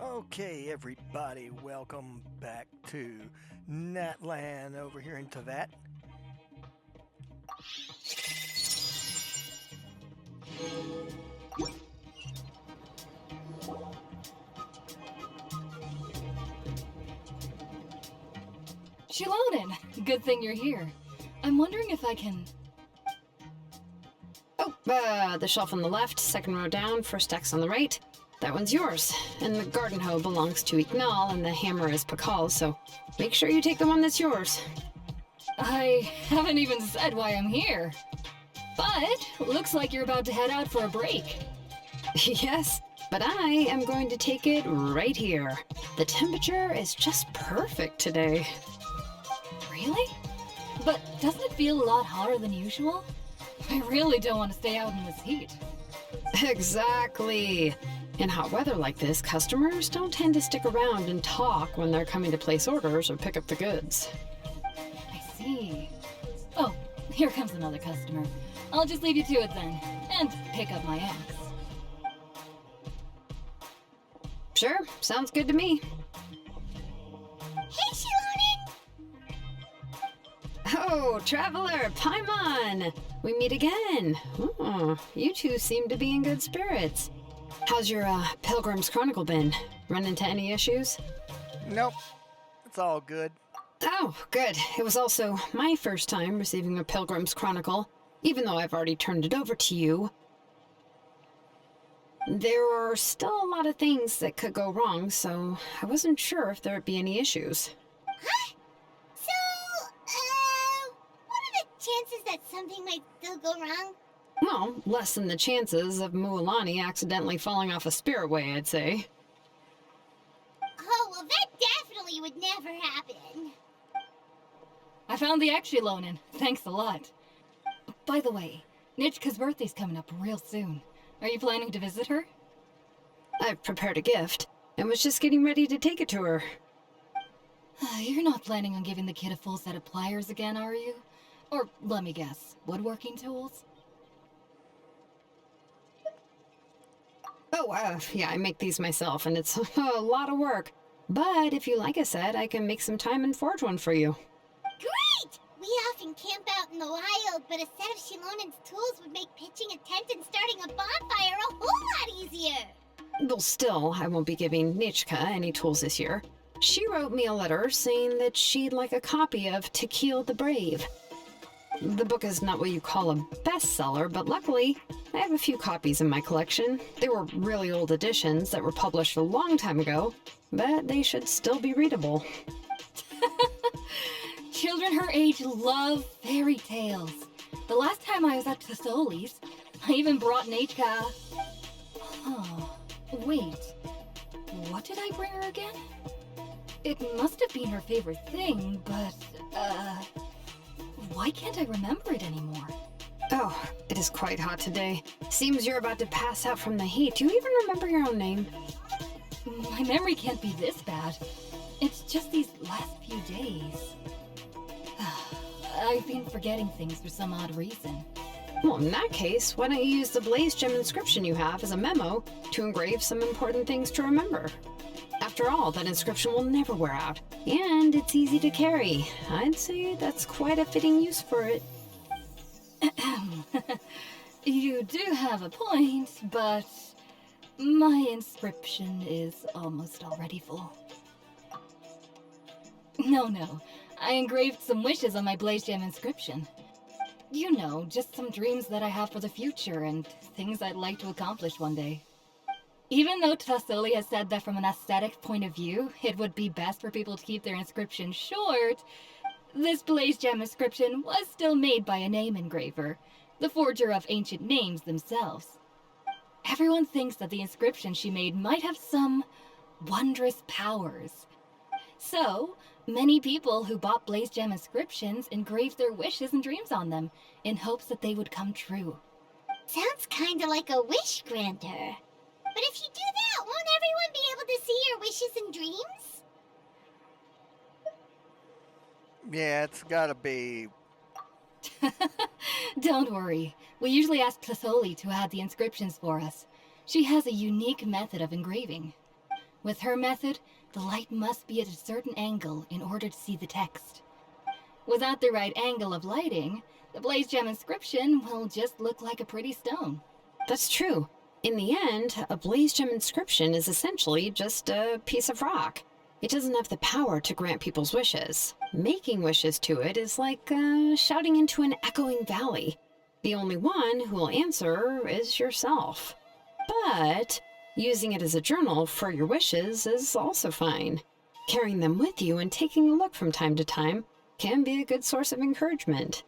Okay, everybody, welcome back to Natlan over here in Tavat. Shilonen, good thing you're here. I'm wondering if I can... The shelf on the left, second row down, first X on the right. That one's yours. And the garden hoe belongs to Ignal, and the hammer is Pakal's, so make sure you take the one that's yours. I haven't even said why I'm here. But, looks like you're about to head out for a break. Yes, but I am going to take it right here. The temperature is just perfect today. Really? But doesn't it feel a lot hotter than usual? I really don't want to stay out in this heat. Exactly. In hot weather like this, customers don't tend to stick around and talk when they're coming to place orders or pick up the goods. I see. Oh, here comes another customer. I'll just leave you to it then, and pick up my axe. Sure, sounds good to me. Hey, Shilonen! Oh, Traveler, Paimon! We meet again. Oh, you two seem to be in good spirits. How's your Pilgrim's Chronicle been? Run into any issues? Nope, it's all good. Oh, good. It was also my first time receiving a Pilgrim's Chronicle, even though I've already turned it over to you. There are still a lot of things that could go wrong, so I wasn't sure if there would be any issues. Huh? So, what are the chances that something might still go wrong? Well, less than the chances of Mualani accidentally falling off a spiritway, I'd say. Oh, well, that definitely would never happen. I found the axe, Shilonen. Thanks a lot. By the way, Nitchka's birthday's coming up real soon. Are you planning to visit her? I've prepared a gift, and was just getting ready to take it to her. You're not planning on giving the kid a full set of pliers again, are you? Or, let me guess, woodworking tools? Oh, yeah, I make these myself, and it's a lot of work. But if you like a set, I can make some time and forge one for you. Great! We often camp out in the wild, but a set of Shilonen's tools would make pitching a tent and starting a bonfire a whole lot easier. Well, still, I won't be giving Nichka any tools this year. She wrote me a letter saying that she'd like a copy of To Kill the Brave. The book is not what you call a bestseller, but luckily, I have a few copies in my collection. They were really old editions that were published a long time ago, but they should still be readable. Children her age love fairy tales. The last time I was at Tasoli's, I even brought Nechka... Oh, wait. What did I bring her again? It must have been her favorite thing, but, why can't I remember it anymore? Oh, it is quite hot today. Seems you're about to pass out from the heat. Do you even remember your own name? My memory can't be this bad. It's just these last few days. I've been forgetting things for some odd reason. Well, in that case, why don't you use the Blaze Gem inscription you have as a memo to engrave some important things to remember? After all, that inscription will never wear out, and it's easy to carry. I'd say that's quite a fitting use for it. You do have a point, but my inscription is almost already full. No. I engraved some wishes on my Blaze Gem inscription. You know, just some dreams that I have for the future and things I'd like to accomplish one day. Even though Tasoli has said that from an aesthetic point of view, it would be best for people to keep their inscription short, this Blaze Gem inscription was still made by a name engraver, the forger of ancient names themselves. Everyone thinks that the inscription she made might have some wondrous powers. So, many people who bought Blaze Gem inscriptions engraved their wishes and dreams on them, in hopes that they would come true. Sounds kinda like a wish granter. But if you do that, won't everyone be able to see your wishes and dreams? Yeah, it's gotta be... Don't worry. We usually ask Tasoli to add the inscriptions for us. She has a unique method of engraving. With her method, the light must be at a certain angle in order to see the text. Without the right angle of lighting, the blaze gem inscription will just look like a pretty stone. That's true. In the end, a blaze gem inscription is essentially just a piece of rock. It doesn't have the power to grant people's wishes. Making wishes to it is like shouting into an echoing valley. The only one who will answer is yourself. But using it as a journal for your wishes is also fine. Carrying them with you and taking a look from time to time can be a good source of encouragement.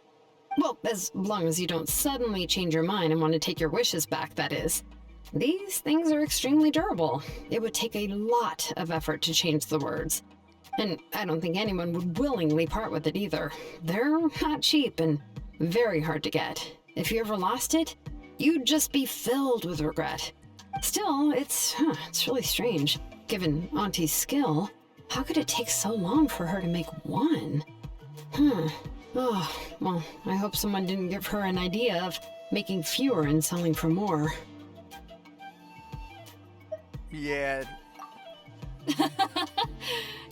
Well, as long as you don't suddenly change your mind and want to take your wishes back, that is. These things are extremely durable. It would take a lot of effort to change the words. And I don't think anyone would willingly part with it either. They're not cheap and very hard to get. If you ever lost it, you'd just be filled with regret. Still, it's really strange. Given Auntie's skill, how could it take so long for her to make one? Oh, well, I hope someone didn't give her an idea of making fewer and selling for more. Yeah.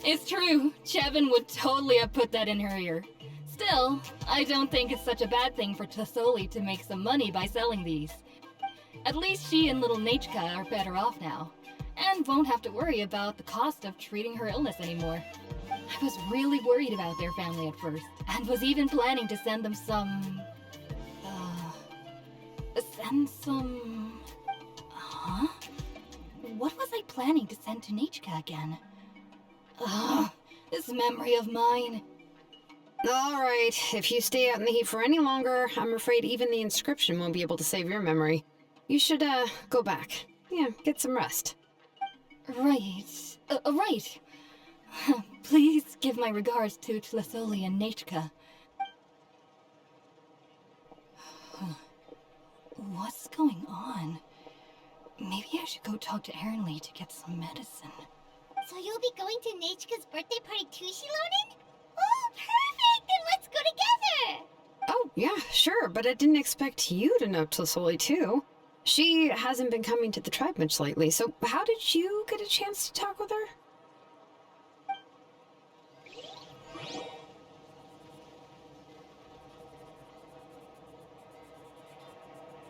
It's true. Chevin would totally have put that in her ear. Still, I don't think it's such a bad thing for Tasoli to make some money by selling these. At least she and little Nachka are better off now, and won't have to worry about the cost of treating her illness anymore. I was really worried about their family at first, and was even planning to send them some... Huh? What was I planning to send to Nachka again? This memory of mine. Alright, if you stay out in the heat for any longer, I'm afraid even the inscription won't be able to save your memory. You should, go back. Yeah, get some rest. Right. Right. Please give my regards to Tlasoli and Nachka. What's going on? Maybe I should go talk to Ernly to get some medicine. So you'll be going to Nachka's birthday party too, Shilonen? Oh, perfect! Then let's go together! Oh, yeah, sure, but I didn't expect you to know Tlasoli too. She hasn't been coming to the tribe much lately, so how did you get a chance to talk with her?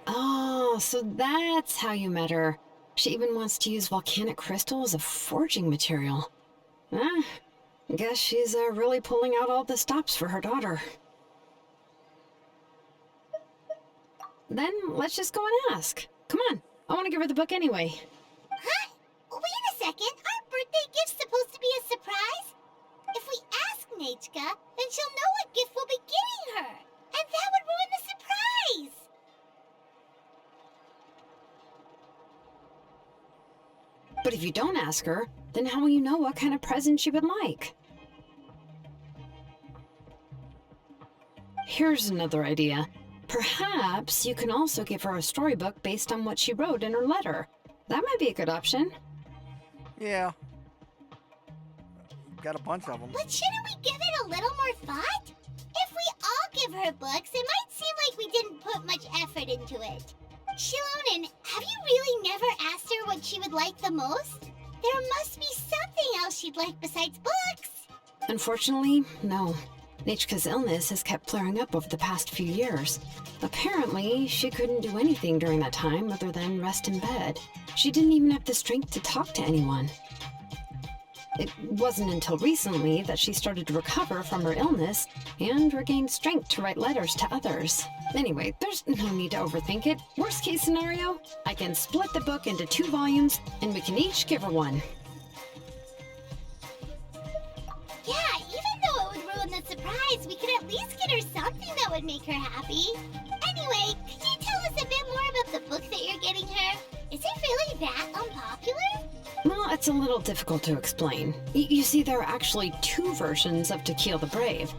Oh, so that's how you met her. She even wants to use volcanic crystal as a forging material. Guess she's really pulling out all the stops for her daughter. Then let's just go and ask. Come on, I want to give her the book anyway. Huh? Wait a second, aren't birthday gifts supposed to be a surprise? If we ask Nachka, then she'll know what gift we'll be giving her, and that would ruin the surprise! But if you don't ask her, then how will you know what kind of present she would like? Here's another idea. Perhaps you can also give her a storybook based on what she wrote in her letter. That might be a good option. Yeah. Got a bunch of them. But shouldn't we give it a little more thought? If we all give her books, it might seem like we didn't put much effort into it. Shilonen, have you really never asked her what she would like the most? There must be something else she'd like besides books. Unfortunately, no. Nachka's illness has kept flaring up over the past few years. Apparently, she couldn't do anything during that time other than rest in bed. She didn't even have the strength to talk to anyone. It wasn't until recently that she started to recover from her illness and regained strength to write letters to others. Anyway, there's no need to overthink it. Worst case scenario, I can split the book into 2 volumes and we can each give her one. Yeah, even though it would ruin the surprise, we could at least get her something that would make her happy. Anyway, could you tell us a bit more about the book that you're getting her? Is it really that unpopular? Well, it's a little difficult to explain. You see, there are actually 2 versions of To Kill the Brave.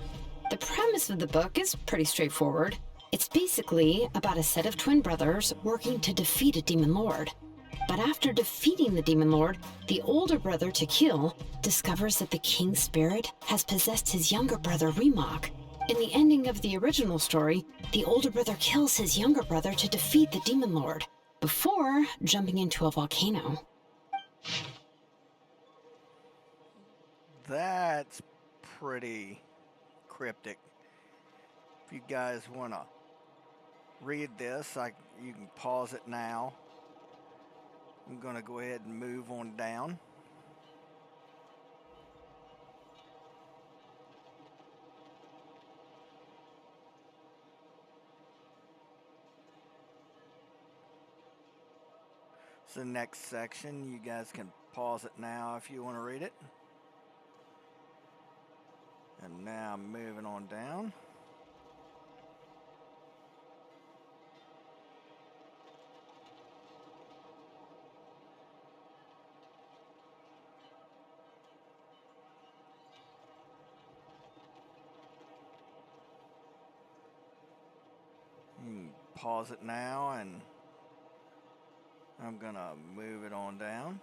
The premise of the book is pretty straightforward. It's basically about a set of twin brothers working to defeat a demon lord. But after defeating the demon lord, the older brother, Tequil, discovers that the king's spirit has possessed his younger brother, Remok. In the ending of the original story, the older brother kills his younger brother to defeat the demon lord, before jumping into a volcano. that's pretty cryptic. If you guys want to read this, you can pause it now. I'm going to go ahead and move on down. So the next section, you guys can pause it now if you want to read it. And now I'm moving on down. You can pause it now, and I'm gonna move it on down.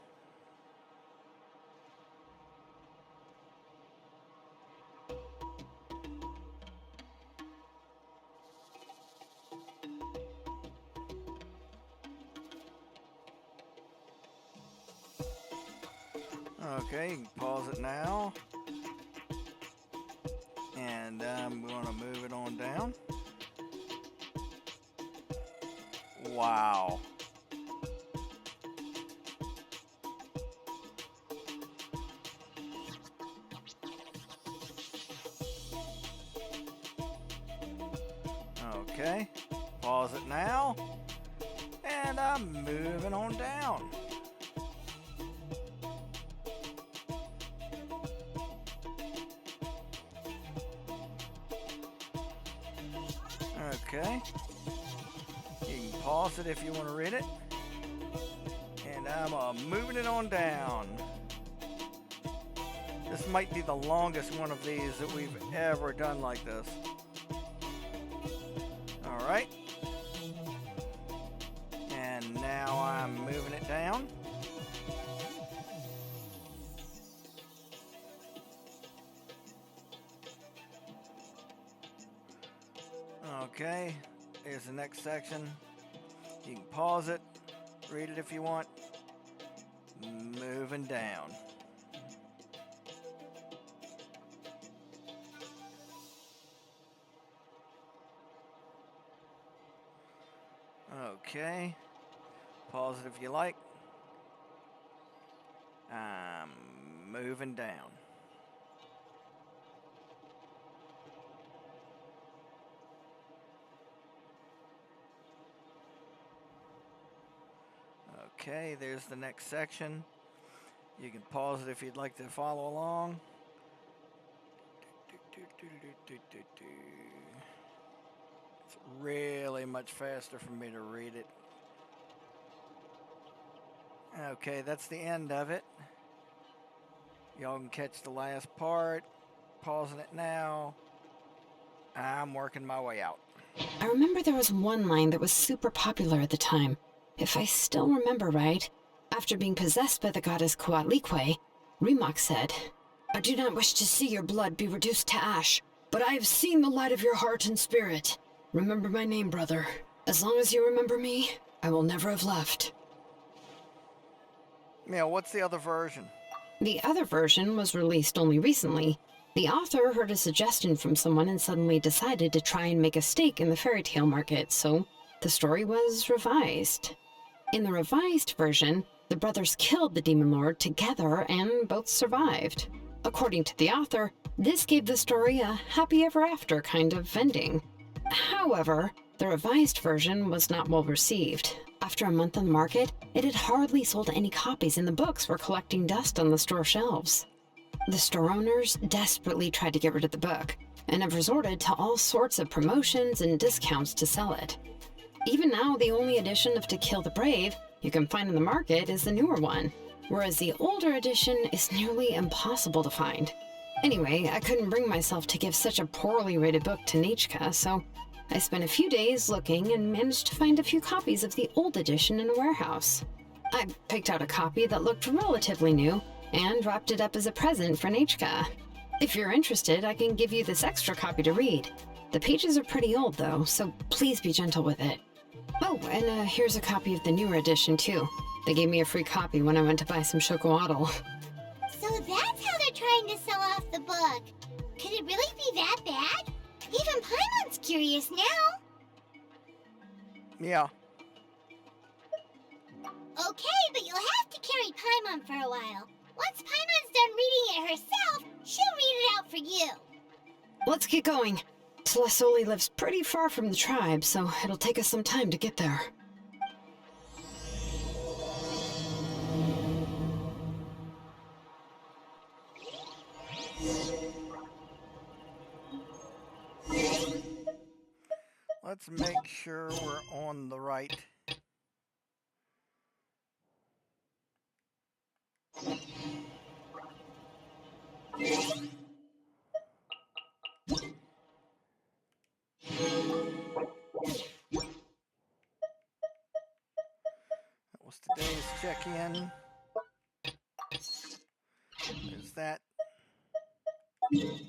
Okay, you can pause it now. And I'm gonna move it on down. Wow. Okay, pause it now, and I'm moving on down. Okay, you can pause it if you want to read it, and I'm moving it on down. This might be the longest one of these that we've ever done like this. Alright, and now I'm moving it down. Okay, here's the next section. You can pause it, read it if you want. Moving down. Okay, pause it if you like. I'm moving down. Okay, there's the next section. You can pause it if you'd like to follow along. It's really much faster for me to read it. Okay, that's the end of it. Y'all can catch the last part. Pausing it now. I'm working my way out. I remember there was one line that was super popular at the time. If I still remember right, after being possessed by the goddess Coatlicue, Rimac said, "I do not wish to see your blood be reduced to ash, but I have seen the light of your heart and spirit. Remember my name, brother. As long as you remember me, I will never have left." Yeah, what's the other version? The other version was released only recently. The author heard a suggestion from someone and suddenly decided to try and make a stake in the fairy tale market, so the story was revised. In the revised version, the brothers killed the demon lord together and both survived. According to the author, this gave the story a happy ever after kind of ending. However, the revised version was not well received. After a month on the market, it had hardly sold any copies and the books were collecting dust on the store shelves. The store owners desperately tried to get rid of the book and have resorted to all sorts of promotions and discounts to sell it. Even now, the only edition of To Kill the Brave you can find in the market is the newer one, whereas the older edition is nearly impossible to find. Anyway, I couldn't bring myself to give such a poorly rated book to Nichka, so I spent a few days looking and managed to find a few copies of the old edition in a warehouse. I picked out a copy that looked relatively new and wrapped it up as a present for Nichka. If you're interested, I can give you this extra copy to read. The pages are pretty old though, so please be gentle with it. Oh, and here's a copy of the newer edition too. They gave me a free copy when I went to buy some chocolatl. So that's how they're trying trying to sell off the book. Could it really be that bad? Even Paimon's curious now. Yeah. Okay, but you'll have to carry Paimon for a while. Once Paimon's done reading it herself, she'll read it out for you. Let's get going. Celesoli lives pretty far from the tribe, so it'll take us some time to get there. Let's make sure we're on the right. That was today's check-in. There's that. Let's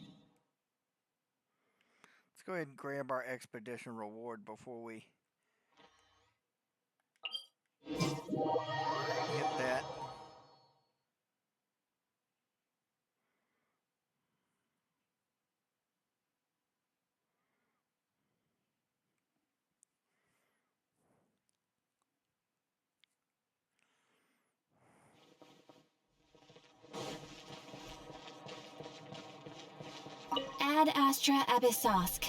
go ahead and grab our expedition reward before we hit that. Ad Astra Abyssosk.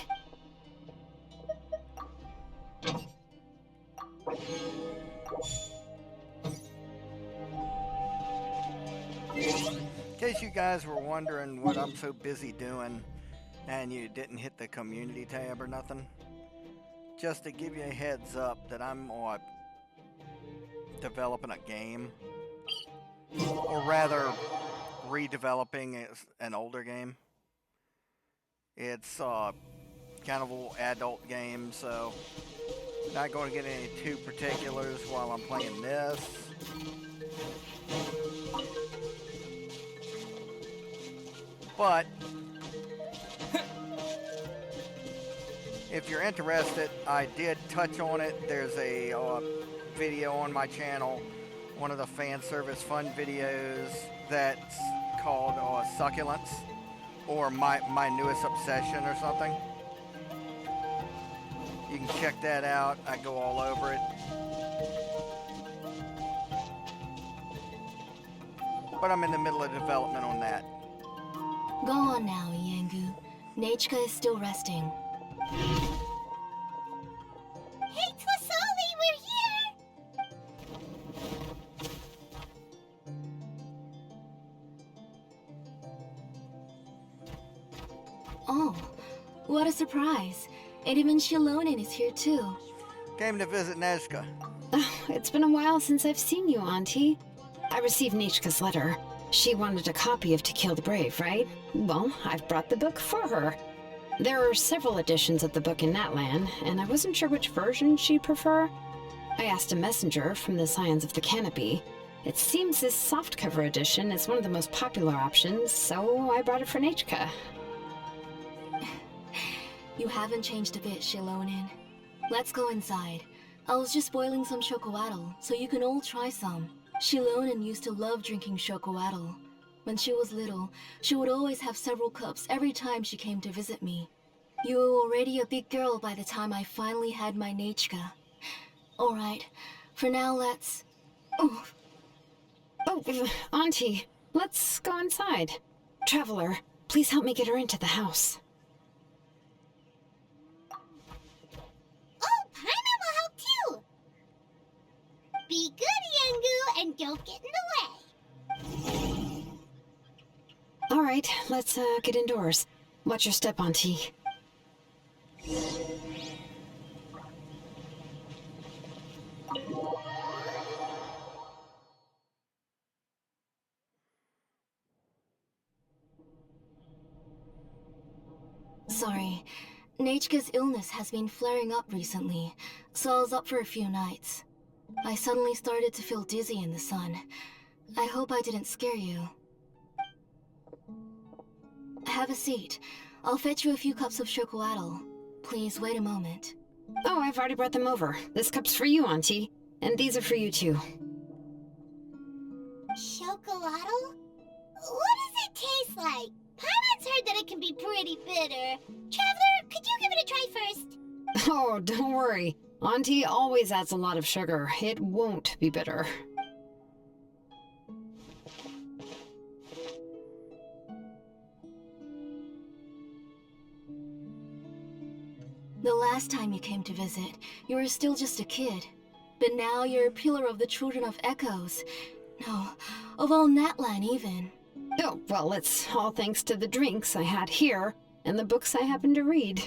In case you guys were wondering what I'm so busy doing and you didn't hit the community tab or nothing, just to give you a heads up that I'm developing a game, or rather redeveloping an older game. It's kind of a little adult game, so not going to get into too particulars while I'm playing this. But if you're interested, I did touch on it. There's a video on my channel, one of the fan service fun videos that's called Succulents, or my newest obsession or something. You can check that out. I go all over it. But I'm in the middle of development on that. Go on now, Yangu. Nachka is still resting. Hey, Tlasoli, we're here! Oh, what a surprise. And even Shilonen is here too. Came to visit Nezhka. It's been a while since I've seen you, Auntie. I received Nichka's letter. She wanted a copy of To Kill the Brave, right? Well, I've brought the book for her. There are several editions of the book in Natlan, and I wasn't sure which version she'd prefer. I asked a messenger from the Scions of the Canopy. It seems this softcover edition is one of the most popular options, so I brought it for Nachka. You haven't changed a bit, Shilonen. Let's go inside. I was just boiling some chocoatl, so you can all try some. Shilonen used to love drinking chocoatl. When she was little, she would always have several cups every time she came to visit me. You were already a big girl by the time I finally had my Nachka. Alright, for now let's... Oh, Auntie, let's go inside. Traveler, please help me get her into the house. Oh, Paimon will help too! Be good, Yangu, and don't get in the way. All right, let's get indoors. Watch your step, Auntie. Sorry. Nachka's illness has been flaring up recently, so I was up for a few nights. I suddenly started to feel dizzy in the sun. I hope I didn't scare you. Have a seat. I'll fetch you a few cups of chocoatl. Please wait a moment. Oh, I've already brought them over. This cup's for you, Auntie. And these are for you, too. Chocolatl? What does it taste like? Paimon's heard that it can be pretty bitter. Traveler, could you give it a try first? Oh, don't worry. Auntie always adds a lot of sugar. It won't be bitter. The last time you came to visit, you were still just a kid. But now you're a pillar of the Children of Echos. No, of all Natlan even. Oh, well, it's all thanks to the drinks I had here and the books I happened to read.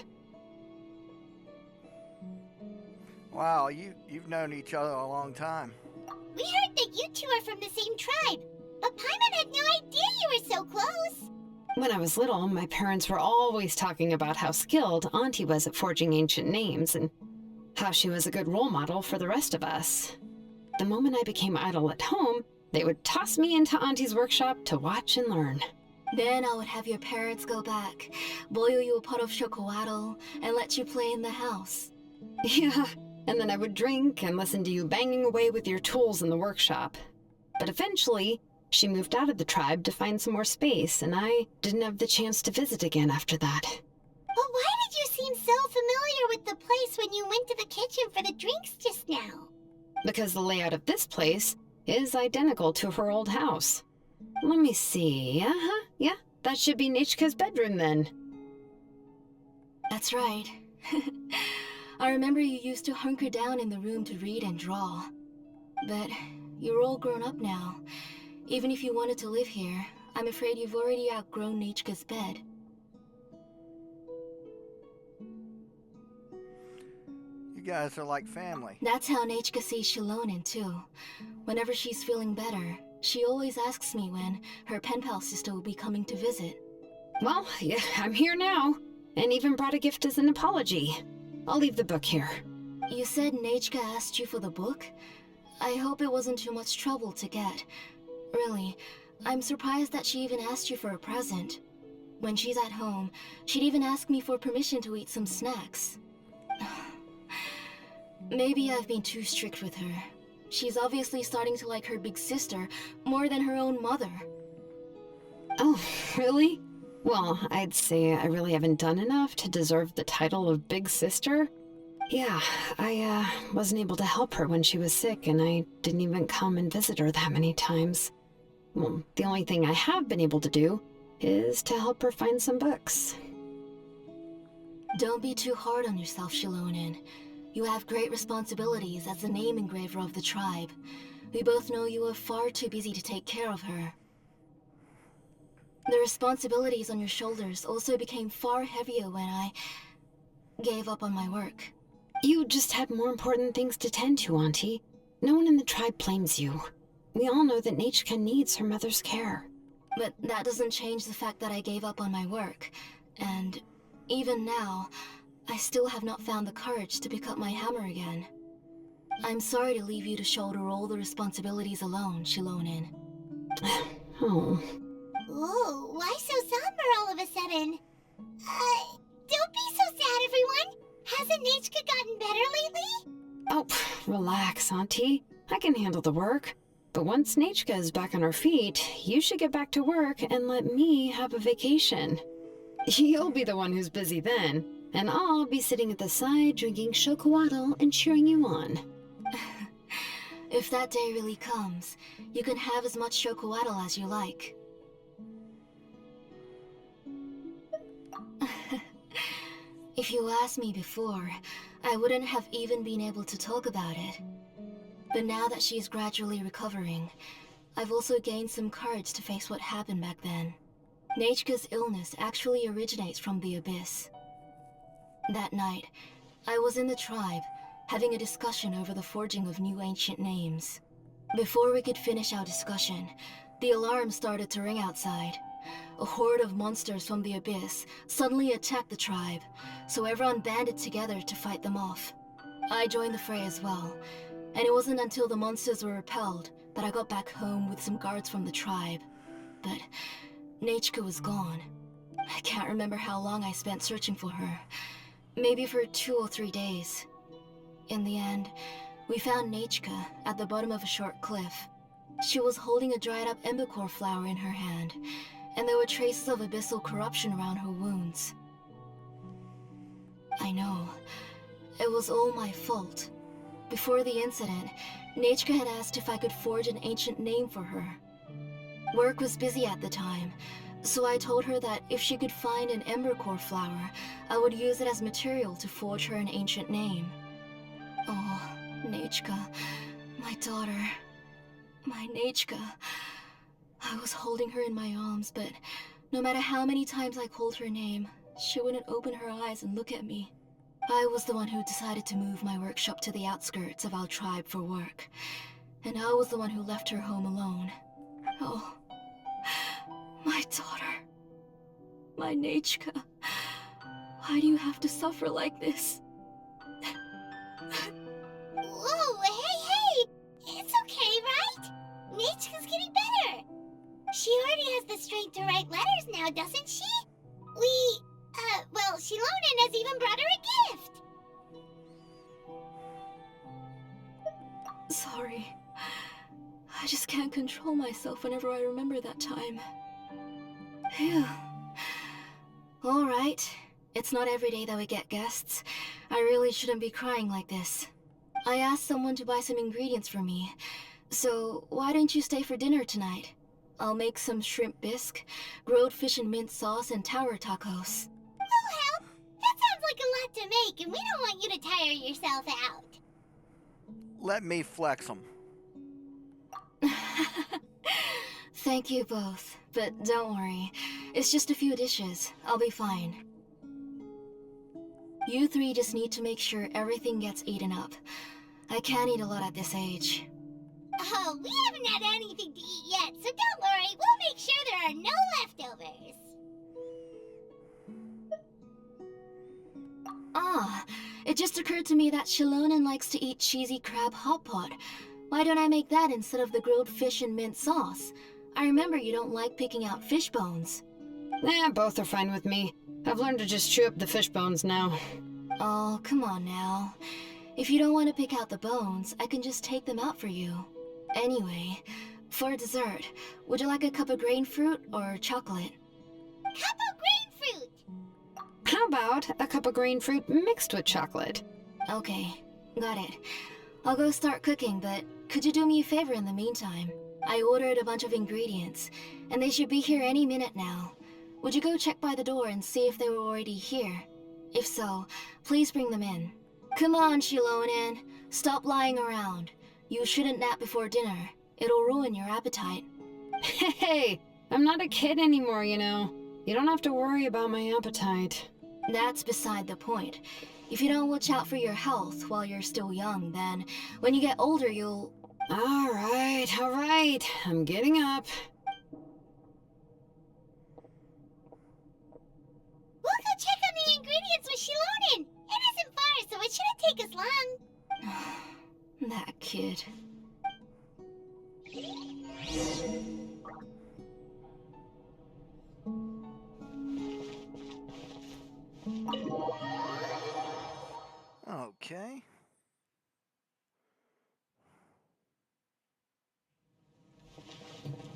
Wow, you've known each other a long time. We heard that you two are from the same tribe, but Paimon had no idea you were so close. When I was little, my parents were always talking about how skilled Auntie was at forging ancient names and how she was a good role model for the rest of us. The moment I became idle at home, they would toss me into Auntie's workshop to watch and learn. Then I would have your parents go back, boil you a pot of chocolatl, and let you play in the house. Yeah, and then I would drink and listen to you banging away with your tools in the workshop. But eventually, she moved out of the tribe to find some more space, and I didn't have the chance to visit again after that. But why did you seem so familiar with the place when you went to the kitchen for the drinks just now? Because the layout of this place is identical to her old house. Let me see. Yeah, that should be Nichka's bedroom then. That's right. I remember you used to hunker down in the room to read and draw. But you're all grown up now. Even if you wanted to live here, I'm afraid you've already outgrown Nichka's bed. You guys are like family. That's how Nichka sees Shilonen too. Whenever she's feeling better, she always asks me when her pen pal sister will be coming to visit. Well, yeah, I'm here now, and even brought a gift as an apology. I'll leave the book here. You said Nichka asked you for the book? I hope it wasn't too much trouble to get. Really, I'm surprised that she even asked you for a present. When she's at home, she'd even ask me for permission to eat some snacks. Maybe I've been too strict with her. She's obviously starting to like her big sister more than her own mother. Oh, really? Well, I'd say I really haven't done enough to deserve the title of Big Sister. Yeah, I wasn't able to help her when she was sick, and I didn't even come and visit her that many times. Well, the only thing I have been able to do is to help her find some books. Don't be too hard on yourself, Shilonen. You have great responsibilities as the name engraver of the tribe. We both know you are far too busy to take care of her. The responsibilities on your shoulders also became far heavier when I gave up on my work. You just had more important things to tend to, Auntie. No one in the tribe blames you. We all know that Nichka needs her mother's care. But that doesn't change the fact that I gave up on my work. And even now, I still have not found the courage to pick up my hammer again. I'm sorry to leave you to shoulder all the responsibilities alone, Shilonen. Oh. Ooh, why so somber all of a sudden? Don't be so sad, everyone. Hasn't Nichka gotten better lately? Oh, relax, Auntie. I can handle the work. But once Nichka is back on her feet, you should get back to work and let me have a vacation. You'll be the one who's busy then, and I'll be sitting at the side drinking chocolatl and cheering you on. If that day really comes, you can have as much chocolatl as you like. If you asked me before, I wouldn't have even been able to talk about it. But now that she's gradually recovering, I've also gained some courage to face what happened back then. Nichka's illness actually originates from the Abyss. That night, I was in the tribe, having a discussion over the forging of new ancient names. Before we could finish our discussion, the alarm started to ring outside. A horde of monsters from the Abyss suddenly attacked the tribe, so everyone banded together to fight them off. I joined the fray as well, and it wasn't until the monsters were repelled that I got back home with some guards from the tribe. But Nichka was gone. I can't remember how long I spent searching for her. Maybe for 2 or 3 days. In the end, we found Nichka at the bottom of a short cliff. She was holding a dried up embercore flower in her hand, and there were traces of abyssal corruption around her wounds. I know. It was all my fault. Before the incident, Nachka had asked if I could forge an ancient name for her. Work was busy at the time, so I told her that if she could find an embercore flower, I would use it as material to forge her an ancient name. Oh, Nachka, my daughter, my Nachka. I was holding her in my arms, but no matter how many times I called her name, she wouldn't open her eyes and look at me. I was the one who decided to move my workshop to the outskirts of our tribe for work, and I was the one who left her home alone. Oh, my daughter, my Nachka. Why do you have to suffer like this? Whoa, hey! It's okay, right? Nachka's getting better. She already has the strength to write letters now, doesn't she? Well, Shilonen has even brought her a gift. Sorry. I just can't control myself whenever I remember that time. Phew. Alright. It's not every day that we get guests. I really shouldn't be crying like this. I asked someone to buy some ingredients for me. So, why don't you stay for dinner tonight? I'll make some shrimp bisque, grilled fish and mint sauce, and tower tacos. We'll help. That sounds like a lot to make, and we don't want you to tire yourself out. Let me flex them. Thank you both, but don't worry. It's just a few dishes. I'll be fine. You three just need to make sure everything gets eaten up. I can't eat a lot at this age. Oh, we haven't had anything to eat yet, so don't worry. We'll make sure there are no leftovers. Ah, it just occurred to me that Shilonen likes to eat cheesy crab hot pot. Why don't I make that instead of the grilled fish and mint sauce? I remember you don't like picking out fish bones. Both are fine with me. I've learned to just chew up the fish bones now. Oh, come on now. If you don't want to pick out the bones, I can just take them out for you. Anyway, for dessert, would you like a cup of grain fruit or chocolate? Cup of grain fruit! How about a cup of grain fruit mixed with chocolate? Okay, got it. I'll go start cooking, but could you do me a favor in the meantime? I ordered a bunch of ingredients, and they should be here any minute now. Would you go check by the door and see if they were already here? If so, please bring them in. Come on, Shilonen. Stop lying around. You shouldn't nap before dinner. It'll ruin your appetite. Hey, I'm not a kid anymore, you know. You don't have to worry about my appetite. That's beside the point. If you don't watch out for your health while you're still young, then when you get older, you'll... All right. I'm getting up. We'll go check on the ingredients with Shilonen. It isn't far, so it shouldn't take us long. That kid. Okay.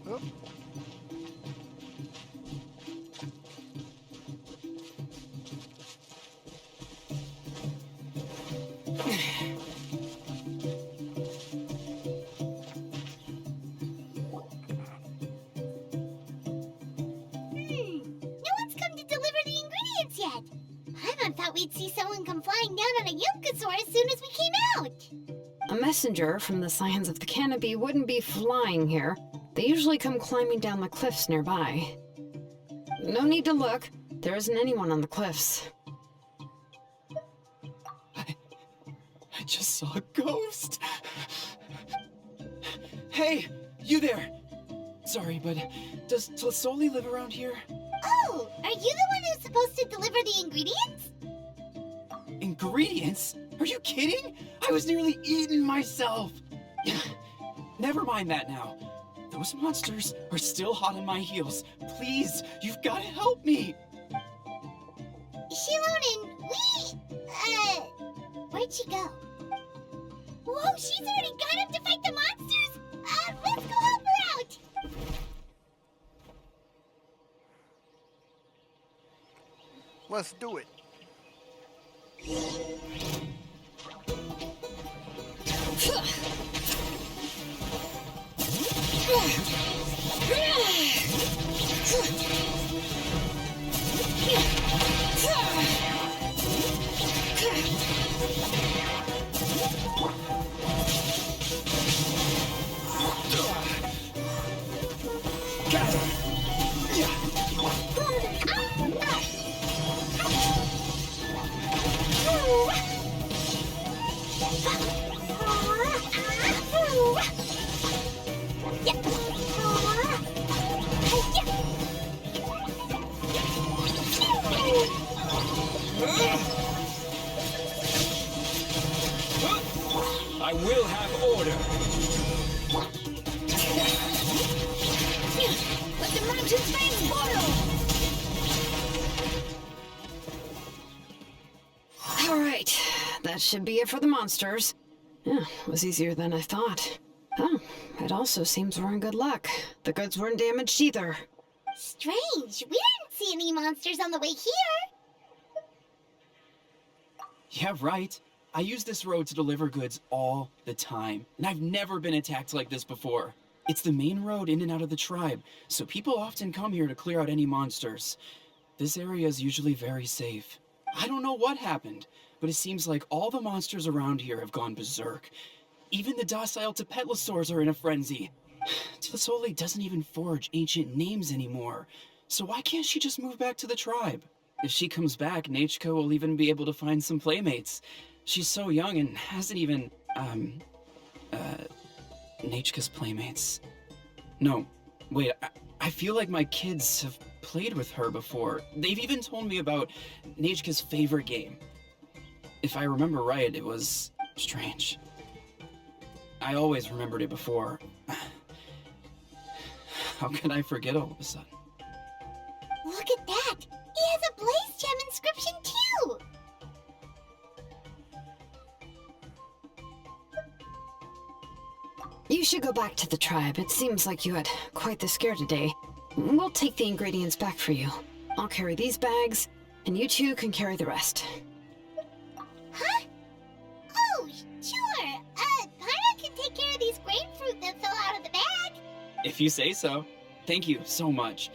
Oop. Yet. Paimon thought we'd see someone come flying down on a Yunkasaur as soon as we came out. A messenger from the Scions of the Canopy wouldn't be flying here. They usually come climbing down the cliffs nearby. No need to look. There isn't anyone on the cliffs. I just saw a ghost. Hey, you there. Sorry, but does Tlasoli live around here? Oh, are you the one who's supposed to deliver the ingredients? Ingredients? Are you kidding? I was nearly eaten myself. Never mind that now. Those monsters are still hot on my heels. Please, you've got to help me. Shilonen, where'd she go? Whoa, she's already got up to fight the monsters? Let's go help her out. Let's do it. I will have order. Let the mountains veins boil! Alright, that should be it for the monsters. Yeah, it was easier than I thought. Oh, it also seems we're in good luck. The goods weren't damaged either. Strange. We didn't see any monsters on the way here. Yeah, right. I use this road to deliver goods all the time, and I've never been attacked like this before. It's the main road in and out of the tribe, so people often come here to clear out any monsters. This area is usually very safe. I don't know what happened, but it seems like all the monsters around here have gone berserk. Even the docile Tepetlosaurs are in a frenzy. Tlisoli doesn't even forge ancient names anymore, so why can't she just move back to the tribe? If she comes back, Nachko will even be able to find some playmates. She's so young and hasn't even, Nachka's playmates. No, wait, I feel like my kids have played with her before. They've even told me about Nachka's favorite game. If I remember right, it was strange. I always remembered it before. How could I forget all of a sudden? Look at that. He has a Blaze Gem inscription too. You should go back to the tribe. It seems like you had quite the scare today. We'll take the ingredients back for you. I'll carry these bags, and you two can carry the rest. Huh? Oh, sure. Paimon can take care of these grapefruit that fell out of the bag. If you say so. Thank you so much.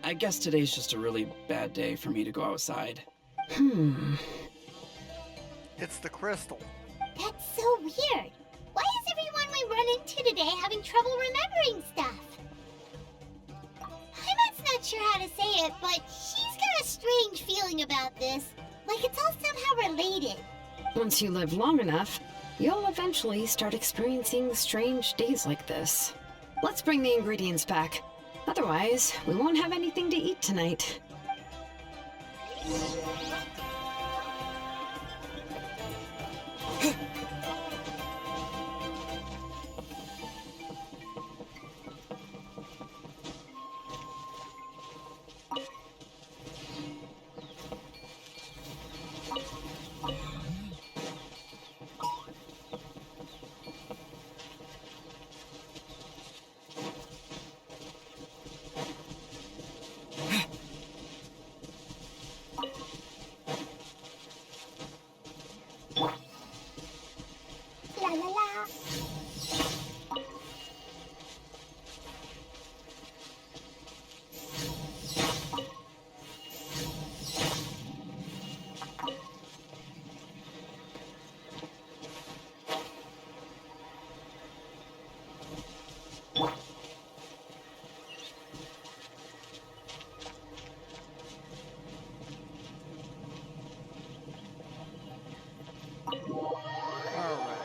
I guess today's just a really bad day for me to go outside. It's the crystal. That's so weird. Why is everyone we run into today having trouble remembering stuff? Paimon's not sure how to say it, but she's got a strange feeling about this. Like it's all somehow related. Once you live long enough, you'll eventually start experiencing strange days like this. Let's bring the ingredients back. Otherwise, we won't have anything to eat tonight. La la la. All right.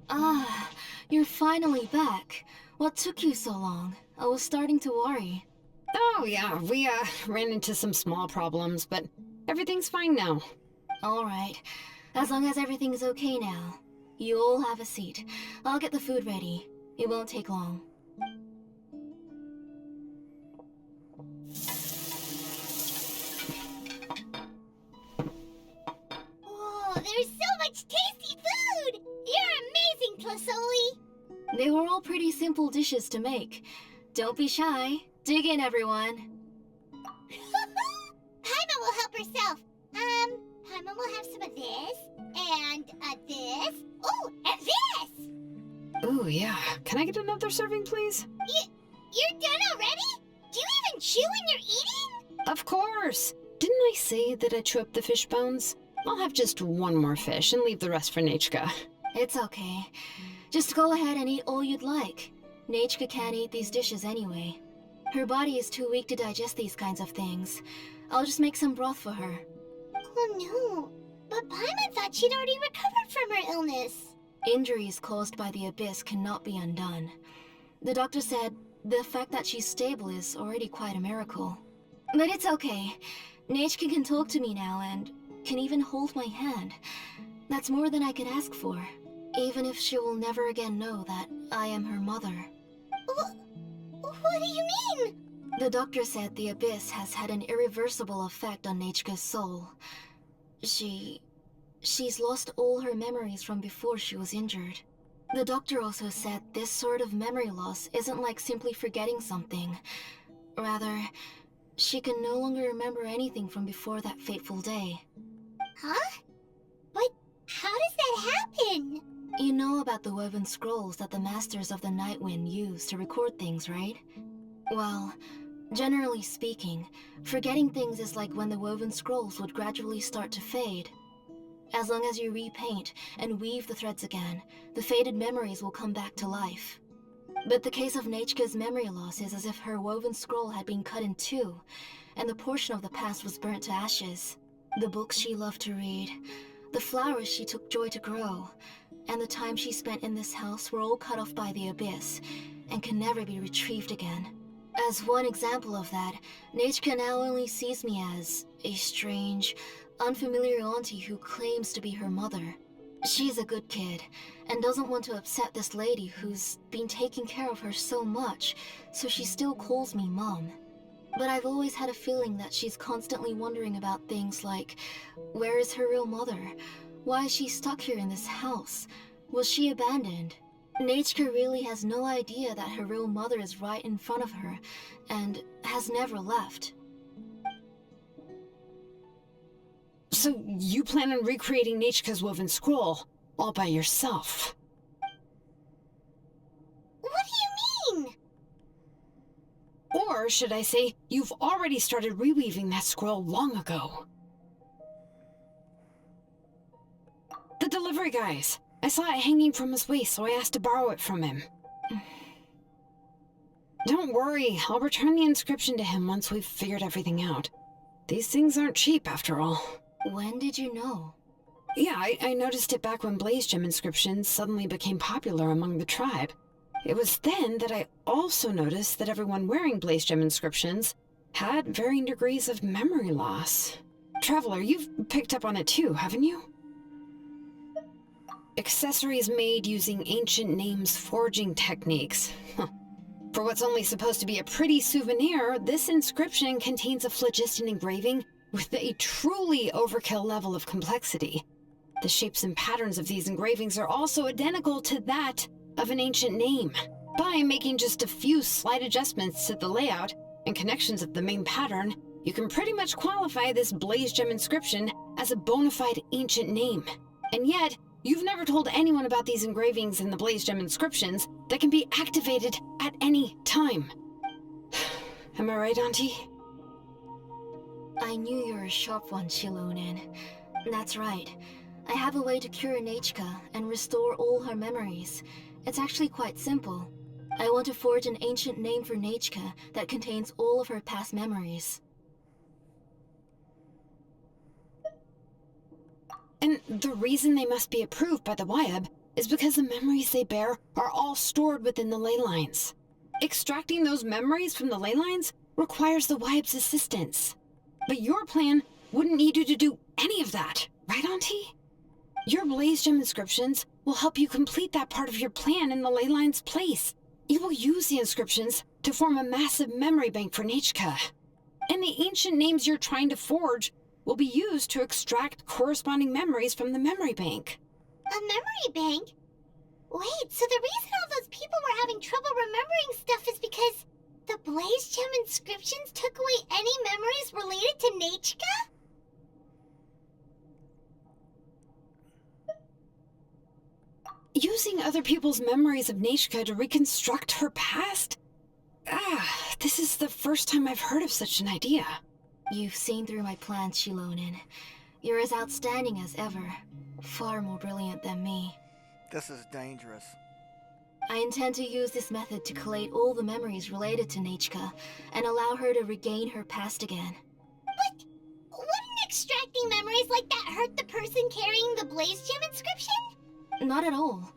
Ah, you're finally back. What took you so long? I was starting to worry. Oh yeah, we ran into some small problems, but everything's fine now. Alright, as long as everything's okay now. You all have a seat. I'll get the food ready. It won't take long. Oh, there's so much tasty food! You're amazing, Tlisoli! They were all pretty simple dishes to make. Don't be shy. Dig in, everyone. Paimon will help herself. Paimon will have some of this, and this. Oh, and this! Ooh, yeah. Can I get another serving, please? You're done already? Do you even chew when you're eating? Of course! Didn't I say that I chew up the fish bones? I'll have just one more fish and leave the rest for Nechka. It's okay. Just go ahead and eat all you'd like. Nechka can't eat these dishes anyway. Her body is too weak to digest these kinds of things. I'll just make some broth for her. Oh no, but Paimon thought she'd already recovered from her illness. Injuries caused by the Abyss cannot be undone. The doctor said the fact that she's stable is already quite a miracle. But it's okay. Nechka can talk to me now and can even hold my hand. That's more than I could ask for, even if she will never again know that I am her mother. What do you mean? The doctor said the Abyss has had an irreversible effect on Nechka's soul. She's lost all her memories from before she was injured. The doctor also said this sort of memory loss isn't like simply forgetting something. Rather, she can no longer remember anything from before that fateful day. Huh? But how does that happen? You know about the woven scrolls that the Masters of the Nightwind use to record things, right? Well, generally speaking, forgetting things is like when the woven scrolls would gradually start to fade. As long as you repaint and weave the threads again, the faded memories will come back to life. But the case of Nechka's memory loss is as if her woven scroll had been cut in two, and the portion of the past was burnt to ashes. The books she loved to read, the flowers she took joy to grow, and the time she spent in this house were all cut off by the Abyss, and can never be retrieved again. As one example of that, Nechka now only sees me as a strange, unfamiliar auntie who claims to be her mother. She's a good kid, and doesn't want to upset this lady who's been taking care of her so much, so she still calls me Mom. But I've always had a feeling that she's constantly wondering about things like, where is her real mother? Why is she stuck here in this house? Was she abandoned? Nechka really has no idea that her real mother is right in front of her, and has never left. So you plan on recreating Nechka's woven scroll all by yourself? What do you mean? Or should I say, you've already started reweaving that scroll long ago? The delivery guys. I saw it hanging from his waist, so I asked to borrow it from him. Don't worry, I'll return the inscription to him once we've figured everything out. These things aren't cheap, after all. When did you know? Yeah, I noticed it back when Blaze Gem inscriptions suddenly became popular among the tribe. It was then that I also noticed that everyone wearing Blaze Gem inscriptions had varying degrees of memory loss. Traveler, you've picked up on it too, haven't you? Accessories made using ancient names forging techniques. For what's only supposed to be a pretty souvenir, this inscription contains a phlogiston engraving with a truly overkill level of complexity. The shapes and patterns of these engravings are also identical to that of an ancient name. By making just a few slight adjustments to the layout and connections of the main pattern, you can pretty much qualify this Blaze Gem inscription as a bona fide ancient name. And yet, you've never told anyone about these engravings in the Blaze Gem inscriptions that can be activated at any time. Am I right, Auntie? I knew you were a sharp one, Shilonen. That's right. I have a way to cure Nechka and restore all her memories. It's actually quite simple. I want to forge an ancient name for Nechka that contains all of her past memories. And the reason they must be approved by the Wyeb is because the memories they bear are all stored within the ley lines. Extracting those memories from the ley lines requires the Wyeb's assistance. But your plan wouldn't need you to do any of that, right, Auntie? Your Blaze Gem inscriptions will help you complete that part of your plan in the ley line's place. You will use the inscriptions to form a massive memory bank for Nechka. And the ancient names you're trying to forge will be used to extract corresponding memories from the memory bank. A memory bank? Wait, so the reason all those people were having trouble remembering stuff is because the Blaze Gem inscriptions took away any memories related to Nachka? Using other people's memories of Nishka to reconstruct her past? This is the first time I've heard of such an idea. You've seen through my plans, Shilonin. You're as outstanding as ever. Far more brilliant than me. This is dangerous. I intend to use this method to collate all the memories related to Nachka and allow her to regain her past again. But wouldn't extracting memories like that hurt the person carrying the Blaze Gem inscription? Not at all.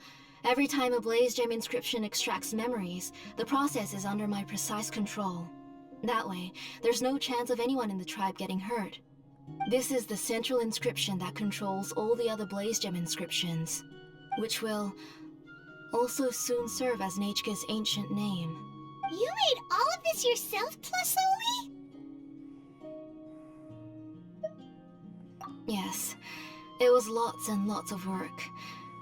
Every time a Blaze Gem inscription extracts memories, the process is under my precise control. That way, there's no chance of anyone in the tribe getting hurt. This is the central inscription that controls all the other Blaze Gem inscriptions, which will also soon serve as Nachka's ancient name. You made all of this yourself, Tlasoli? Yes, it was lots and lots of work.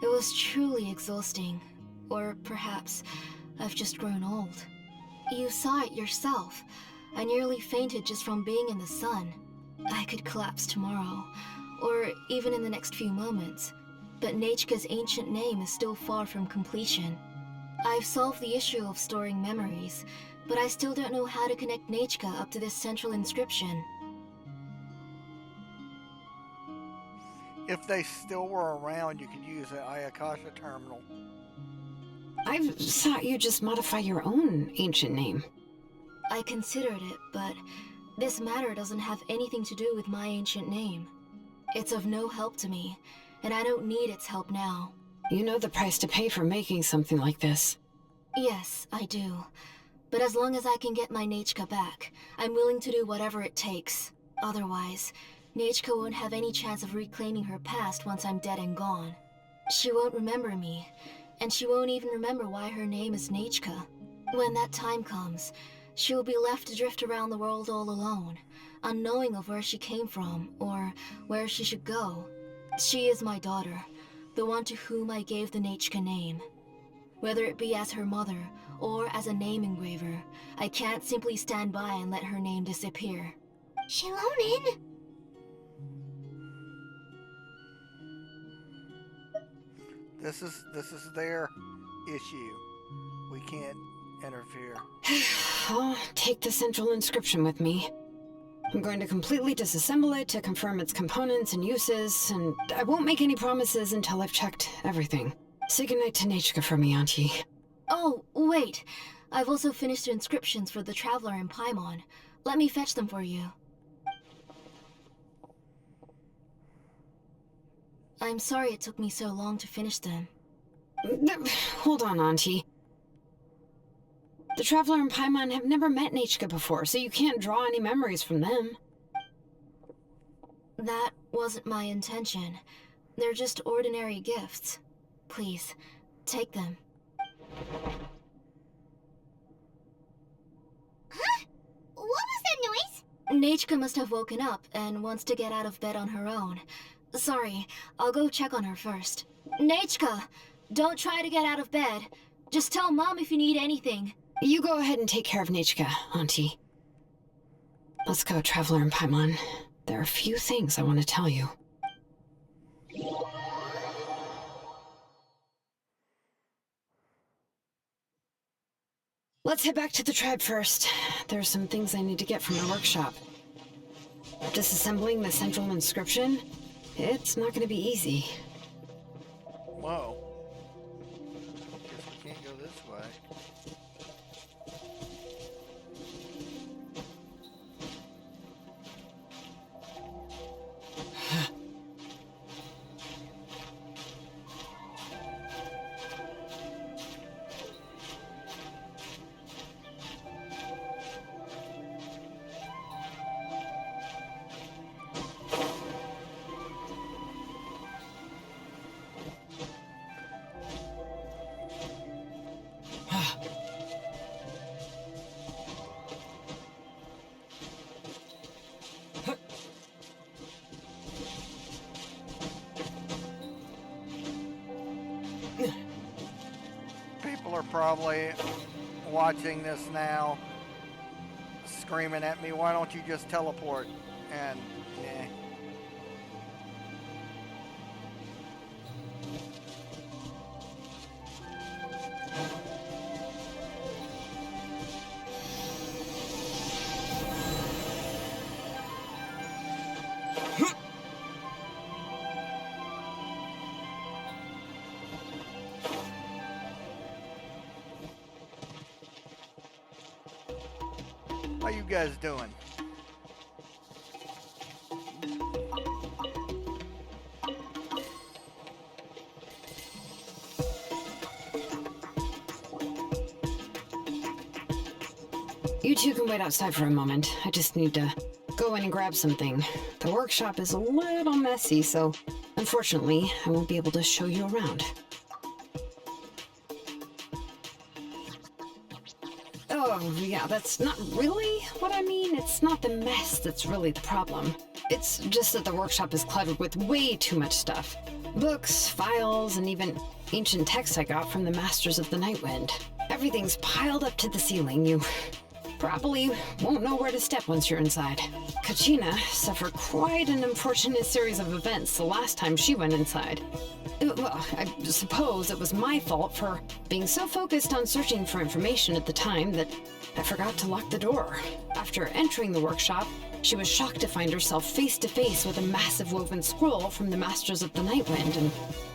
It was truly exhausting. Or perhaps I've just grown old. You saw it yourself. I nearly fainted just from being in the sun. I could collapse tomorrow, or even in the next few moments. But Nachka's ancient name is still far from completion. I've solved the issue of storing memories, but I still don't know how to connect Nachka up to this central inscription. If they still were around, you could use the Ayakasha terminal. I thought you just modify your own ancient name. I considered it, but this matter doesn't have anything to do with my ancient name. It's of no help to me, and I don't need its help now. You know the price to pay for making something like this. Yes, I do. But as long as I can get my Nachka back, I'm willing to do whatever it takes. Otherwise, Nachka won't have any chance of reclaiming her past once I'm dead and gone. She won't remember me, and she won't even remember why her name is Nachka. When that time comes, she will be left to drift around the world all alone, unknowing of where she came from, or where she should go. She is my daughter, the one to whom I gave the Nachka name. Whether it be as her mother, or as a name engraver, I can't simply stand by and let her name disappear. Shilonin! This is their issue. We can't interfere. I'll take the central inscription with me. I'm going to completely disassemble it to confirm its components and uses, and I won't make any promises until I've checked everything. Say goodnight to Nachka for me, Auntie. Oh, wait. I've also finished the inscriptions for the Traveler in Paimon. Let me fetch them for you. I'm sorry it took me so long to finish them. Hold on, Auntie. The Traveler and Paimon have never met Nachka before, so you can't draw any memories from them. That wasn't my intention. They're just ordinary gifts. Please, take them. Huh? What was that noise? Nachka must have woken up and wants to get out of bed on her own. Sorry, I'll go check on her first. Nachka! Don't try to get out of bed. Just tell Mom if you need anything. You go ahead and take care of Nachka, Auntie. Let's go, Traveler and Paimon. There are a few things I want to tell you. Let's head back to the tribe first. There are some things I need to get from the workshop. Disassembling the central inscription? It's not going to be easy. Whoa. Guess we can't go this way. are probably watching this now, screaming at me, why don't you just teleport? And, eh. How you guys doing? You two can wait outside for a moment. I just need to go in and grab something. The workshop is a little messy, so unfortunately, I won't be able to show you around. Oh, yeah, that's not really what I mean. It's not the mess that's really the problem. It's just that the workshop is cluttered with way too much stuff. Books, files, and even ancient texts I got from the Masters of the Nightwind. Everything's piled up to the ceiling. You probably won't know where to step once you're inside. Kachina suffered quite an unfortunate series of events the last time she went inside. Well, I suppose it was my fault for being so focused on searching for information at the time that I forgot to lock the door. After entering the workshop, she was shocked to find herself face to face with a massive woven scroll from the Masters of the Nightwind, and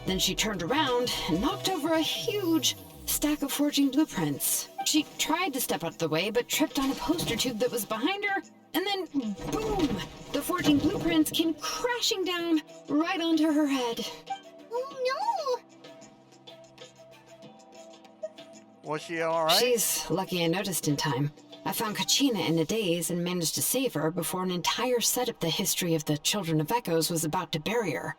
then she turned around and knocked over a huge stack of forging blueprints. She tried to step out of the way, but tripped on a poster tube that was behind her, and then boom! The forging blueprints came crashing down right onto her head. Oh no! Was she alright? She's lucky I noticed in time. I found Kachina in a daze and managed to save her before an entire set of the history of the Children of Echos was about to bury her.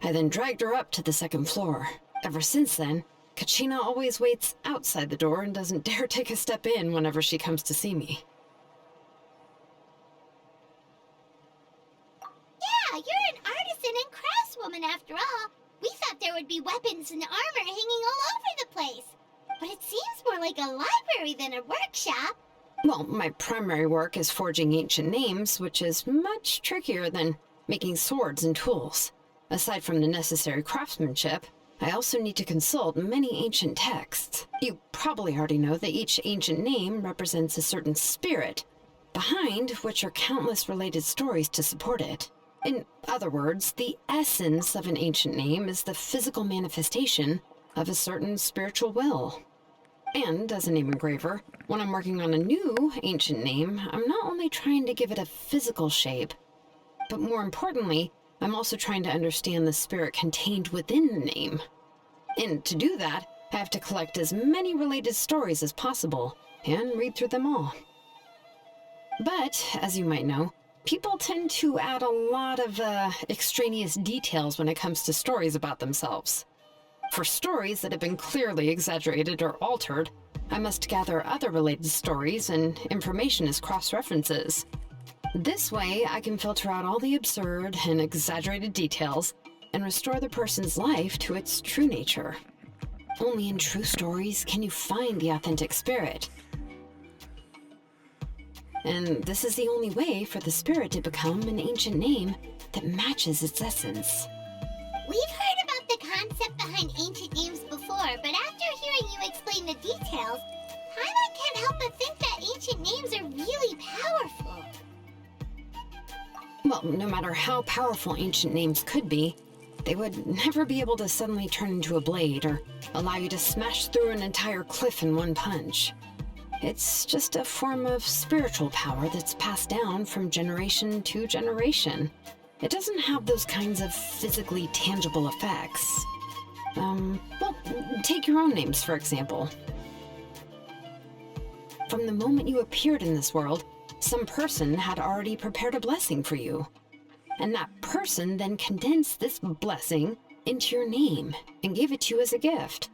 I then dragged her up to the second floor. Ever since then, Kachina always waits outside the door and doesn't dare take a step in whenever she comes to see me. Yeah, you're an artisan and craftswoman after all. We thought there would be weapons and armor hanging all over the place. But it seems more like a library than a workshop. Well, my primary work is forging ancient names, which is much trickier than making swords and tools. Aside from the necessary craftsmanship, I also need to consult many ancient texts. You probably already know that each ancient name represents a certain spirit, behind which are countless related stories to support it. In other words, the essence of an ancient name is the physical manifestation of a certain spiritual will. And as a name engraver, when I'm working on a new ancient name, I'm not only trying to give it a physical shape, but more importantly, I'm also trying to understand the spirit contained within the name. And to do that, I have to collect as many related stories as possible and read through them all. But, as you might know, people tend to add a lot of extraneous details when it comes to stories about themselves. For stories that have been clearly exaggerated or altered, I must gather other related stories and information as cross-references. This way, I can filter out all the absurd and exaggerated details and restore the person's life to its true nature. Only in true stories can you find the authentic spirit. And this is the only way for the spirit to become an ancient name that matches its essence. We've heard about the concept behind ancient names before, but after hearing you explain the details, Paimon can't help but think that ancient names are really powerful. Well, no matter how powerful ancient names could be, they would never be able to suddenly turn into a blade or allow you to smash through an entire cliff in one punch. It's just a form of spiritual power that's passed down from generation to generation. It doesn't have those kinds of physically tangible effects. Well, take your own names, for example. From the moment you appeared in this world, some person had already prepared a blessing for you. And that person then condensed this blessing into your name and gave it to you as a gift.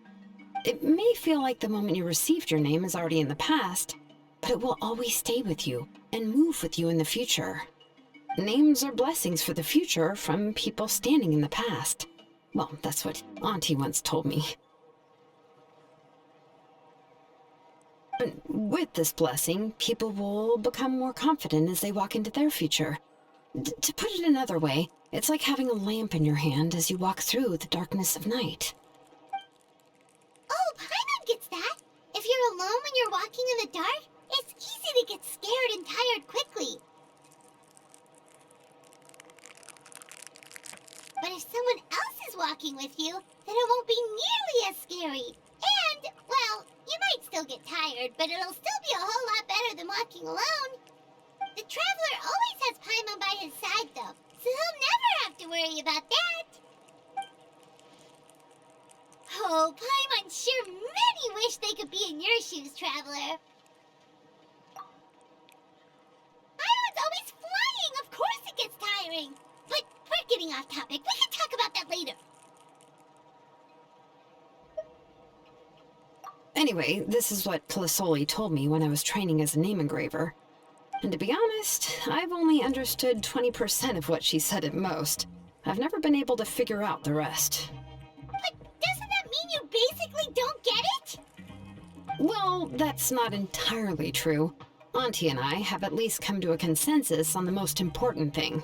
It may feel like the moment you received your name is already in the past, but it will always stay with you and move with you in the future. Names are blessings for the future from people standing in the past. Well, that's what Auntie once told me. With this blessing, people will become more confident as they walk into their future. To put it another way, it's like having a lamp in your hand as you walk through the darkness of night. Oh, Paimon gets that. If you're alone when you're walking in the dark, it's easy to get scared and tired quickly. But if someone else is walking with you, then it won't be nearly as scary. And, well, you might still get tired, but it'll still be a whole lot better than walking alone. The Traveler always has Paimon by his side, though, so he'll never have to worry about that. Oh, Paimon sure many wish they could be in your shoes, Traveler. Paimon's always flying. Of course it gets tiring. But we're getting off topic. We can talk about that later. Anyway, this is what Plisoli told me when I was training as a name engraver. And to be honest, I've only understood 20% of what she said at most. I've never been able to figure out the rest. But doesn't that mean you basically don't get it? Well, that's not entirely true. Auntie and I have at least come to a consensus on the most important thing.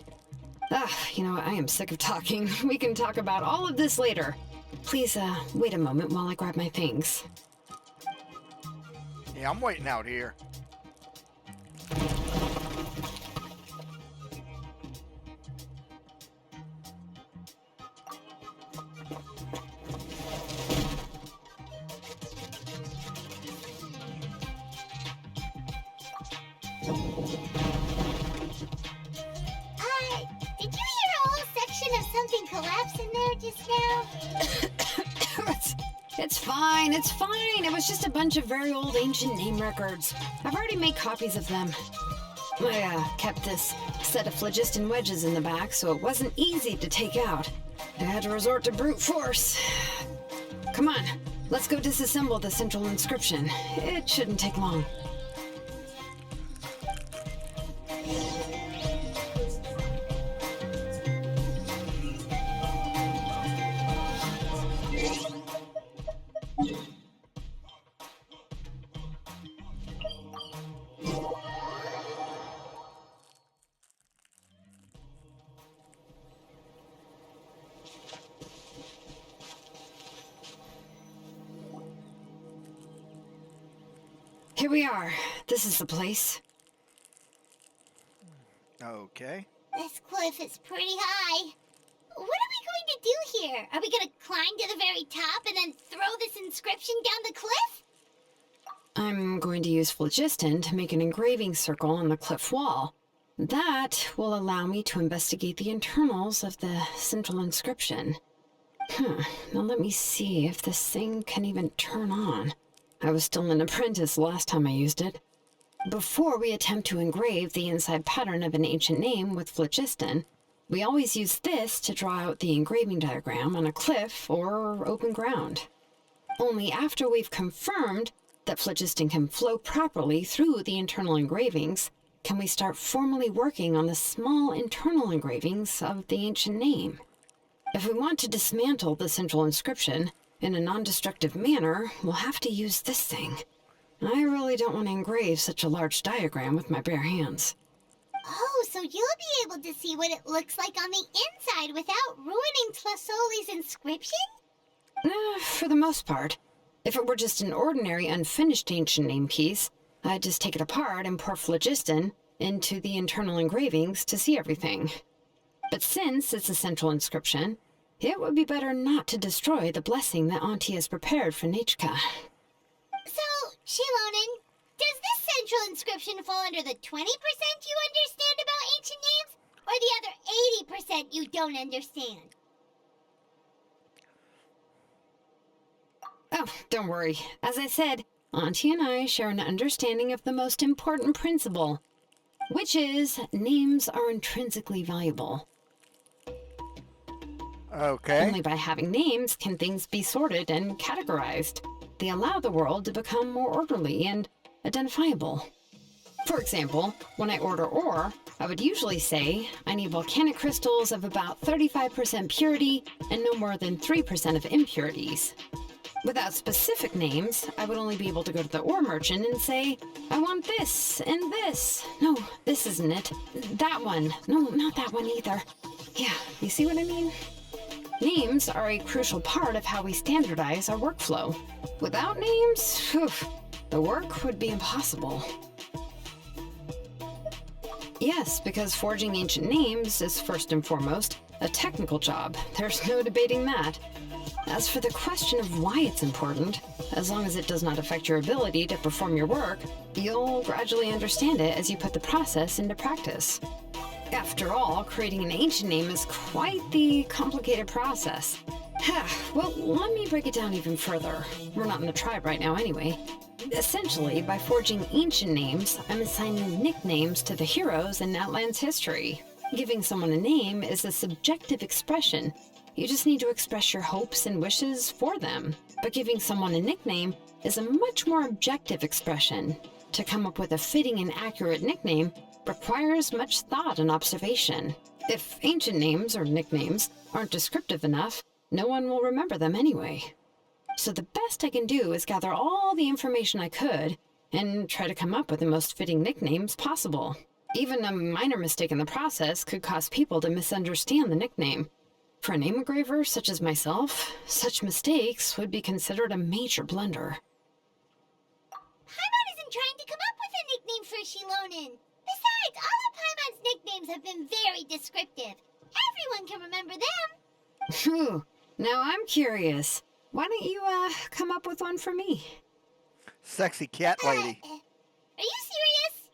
I am sick of talking. We can talk about all of this later. Please, wait a moment while I grab my things. Yeah, I'm waiting out here. Did you hear a whole section of something collapse in there just now? It's fine, it's fine. It was just a bunch of very old ancient name records. I've already made copies of them. I kept this set of phlogiston wedges in the back, so it wasn't easy to take out. I had to resort to brute force. Come on, let's go disassemble the central inscription. It shouldn't take long. Here we are. This is the place. Okay. This cliff is pretty high. What are we going to do here? Are we going to climb to the very top and then throw this inscription down the cliff? I'm going to use phlogiston to make an engraving circle on the cliff wall. That will allow me to investigate the internals of the central inscription. Now let me see if this thing can even turn on. I was still an apprentice last time I used it. Before we attempt to engrave the inside pattern of an ancient name with phlogiston, we always use this to draw out the engraving diagram on a cliff or open ground. Only after we've confirmed that phlogiston can flow properly through the internal engravings, can we start formally working on the small internal engravings of the ancient name. If we want to dismantle the central inscription in a non-destructive manner, we'll have to use this thing. I really don't want to engrave such a large diagram with my bare hands. Oh, so you'll be able to see what it looks like on the inside without ruining Tlasoli's inscription? For the most part. If it were just an ordinary unfinished ancient name piece, I'd just take it apart and pour phlogiston into the internal engravings to see everything. But since it's a central inscription, it would be better not to destroy the blessing that Auntie has prepared for Nechka. So, Shilonen, does this central inscription fall under the 20% you understand about ancient names, or the other 80% you don't understand? Oh, don't worry. As I said, Auntie and I share an understanding of the most important principle, which is names are intrinsically valuable. Okay. Only by having names can things be sorted and categorized. They allow the world to become more orderly and identifiable. For example, when I order ore, I would usually say I need volcanic crystals of about 35% purity and no more than 3% of impurities. Without specific names, I would only be able to go to the ore merchant and say, I want this and this. No, this isn't it. That one. No, not that one either. Yeah, you see what I mean? Names are a crucial part of how we standardize our workflow. Without names, phew, the work would be impossible. Yes, because forging ancient names is first and foremost a technical job. There's no debating that. As for the question of why it's important, as long as it does not affect your ability to perform your work, you'll gradually understand it as you put the process into practice. After all, creating an ancient name is quite the complicated process. Well, let me break it down even further. We're not in the tribe right now anyway. Essentially, by forging ancient names, I'm assigning nicknames to the heroes in Natlan's history. Giving someone a name is a subjective expression. You just need to express your hopes and wishes for them. But giving someone a nickname is a much more objective expression. To come up with a fitting and accurate nickname requires much thought and observation. If ancient names or nicknames aren't descriptive enough, no one will remember them anyway. So the best I can do is gather all the information I could and try to come up with the most fitting nicknames possible. Even a minor mistake in the process could cause people to misunderstand the nickname. For a name engraver such as myself, such mistakes would be considered a major blunder. Paimon isn't trying to come up with a nickname for Shilonen. Besides, all of Paimon's nicknames have been very descriptive. Everyone can remember them. Phew. Now I'm curious. Why don't you, come up with one for me? Sexy cat lady. Are you serious?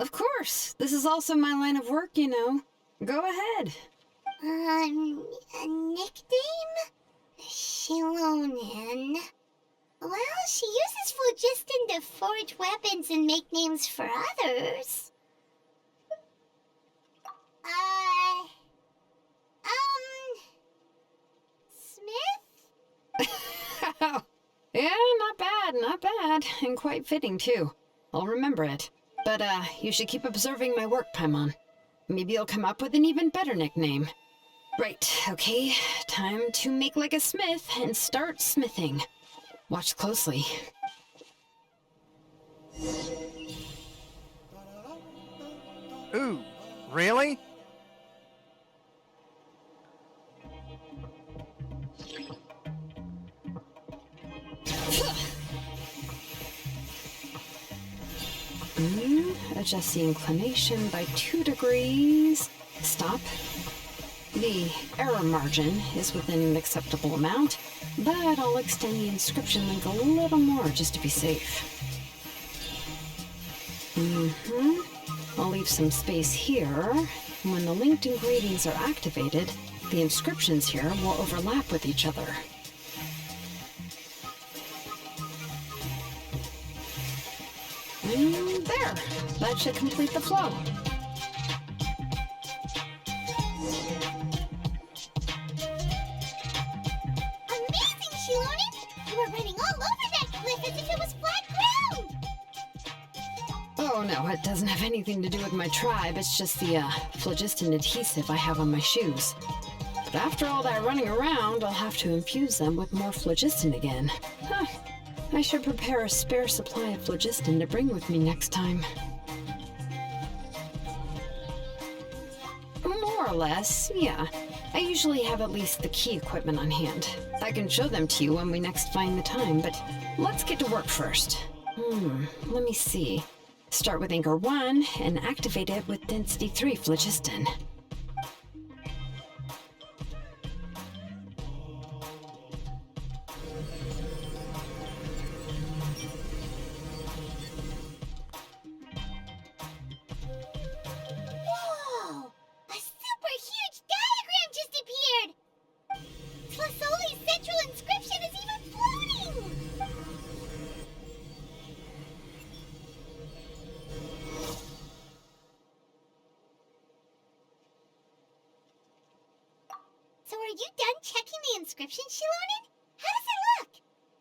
Of course. This is also my line of work, you know. Go ahead. A nickname? Shilonen. Well, she uses phlogiston to forge weapons and make names for others. Smith? Yeah, not bad, and quite fitting, too. I'll remember it. But, you should keep observing my work, Paimon. Maybe you'll come up with an even better nickname. Right, okay, time to make like a smith and start smithing. Watch closely. Ooh, really? Adjust the inclination by 2 degrees. Stop. The error margin is within an acceptable amount, but I'll extend the inscription link a little more just to be safe. I'll leave some space here. When the linked engravings are activated, the inscriptions here will overlap with each other. And there! That should complete the flow. Amazing, Shilonen! You were running all over that cliff as if it was flat ground! Oh no, it doesn't have anything to do with my tribe. It's just the phlogiston adhesive I have on my shoes. But after all that running around, I'll have to infuse them with more phlogiston again. Huh. I should prepare a spare supply of phlogiston to bring with me next time. More or less, yeah. I usually have at least the key equipment on hand. I can show them to you when we next find the time, but let's get to work first. Let me see. Start with Anchor 1 and activate it with Density 3 phlogiston. Whoa! A super huge diagram just appeared! Tlasoli's central inscription is even floating! So are you done checking the inscription, Shilonen? How does it look?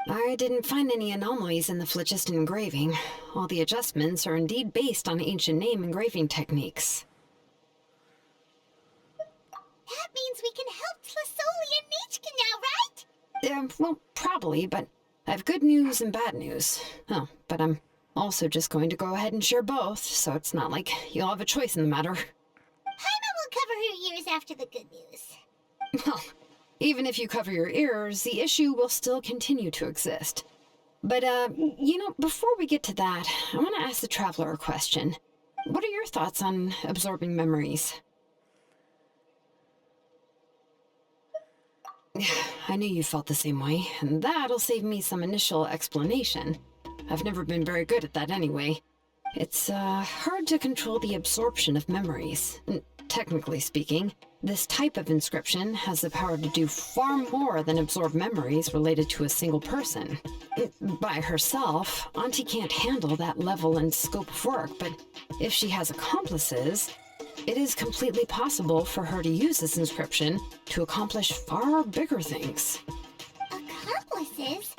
I didn't find any anomalies in the phlogiston engraving. All the adjustments are indeed based on ancient name engraving techniques. That means we can help Tlasoli and Nichka now, right? Well, probably, but I have good news and bad news. Oh, but I'm also just going to go ahead and share both, so it's not like you'll have a choice in the matter. Paimon will cover her ears after the good news. Well, even if you cover your ears, the issue will still continue to exist. But, before we get to that, I want to ask the Traveler a question. What are your thoughts on absorbing memories? I knew you felt the same way, and that'll save me some initial explanation. I've never been very good at that anyway. It's, hard to control the absorption of memories. Technically speaking, this type of inscription has the power to do far more than absorb memories related to a single person. By herself, Auntie can't handle that level and scope of work, but if she has accomplices, it is completely possible for her to use this inscription to accomplish far bigger things. Accomplices?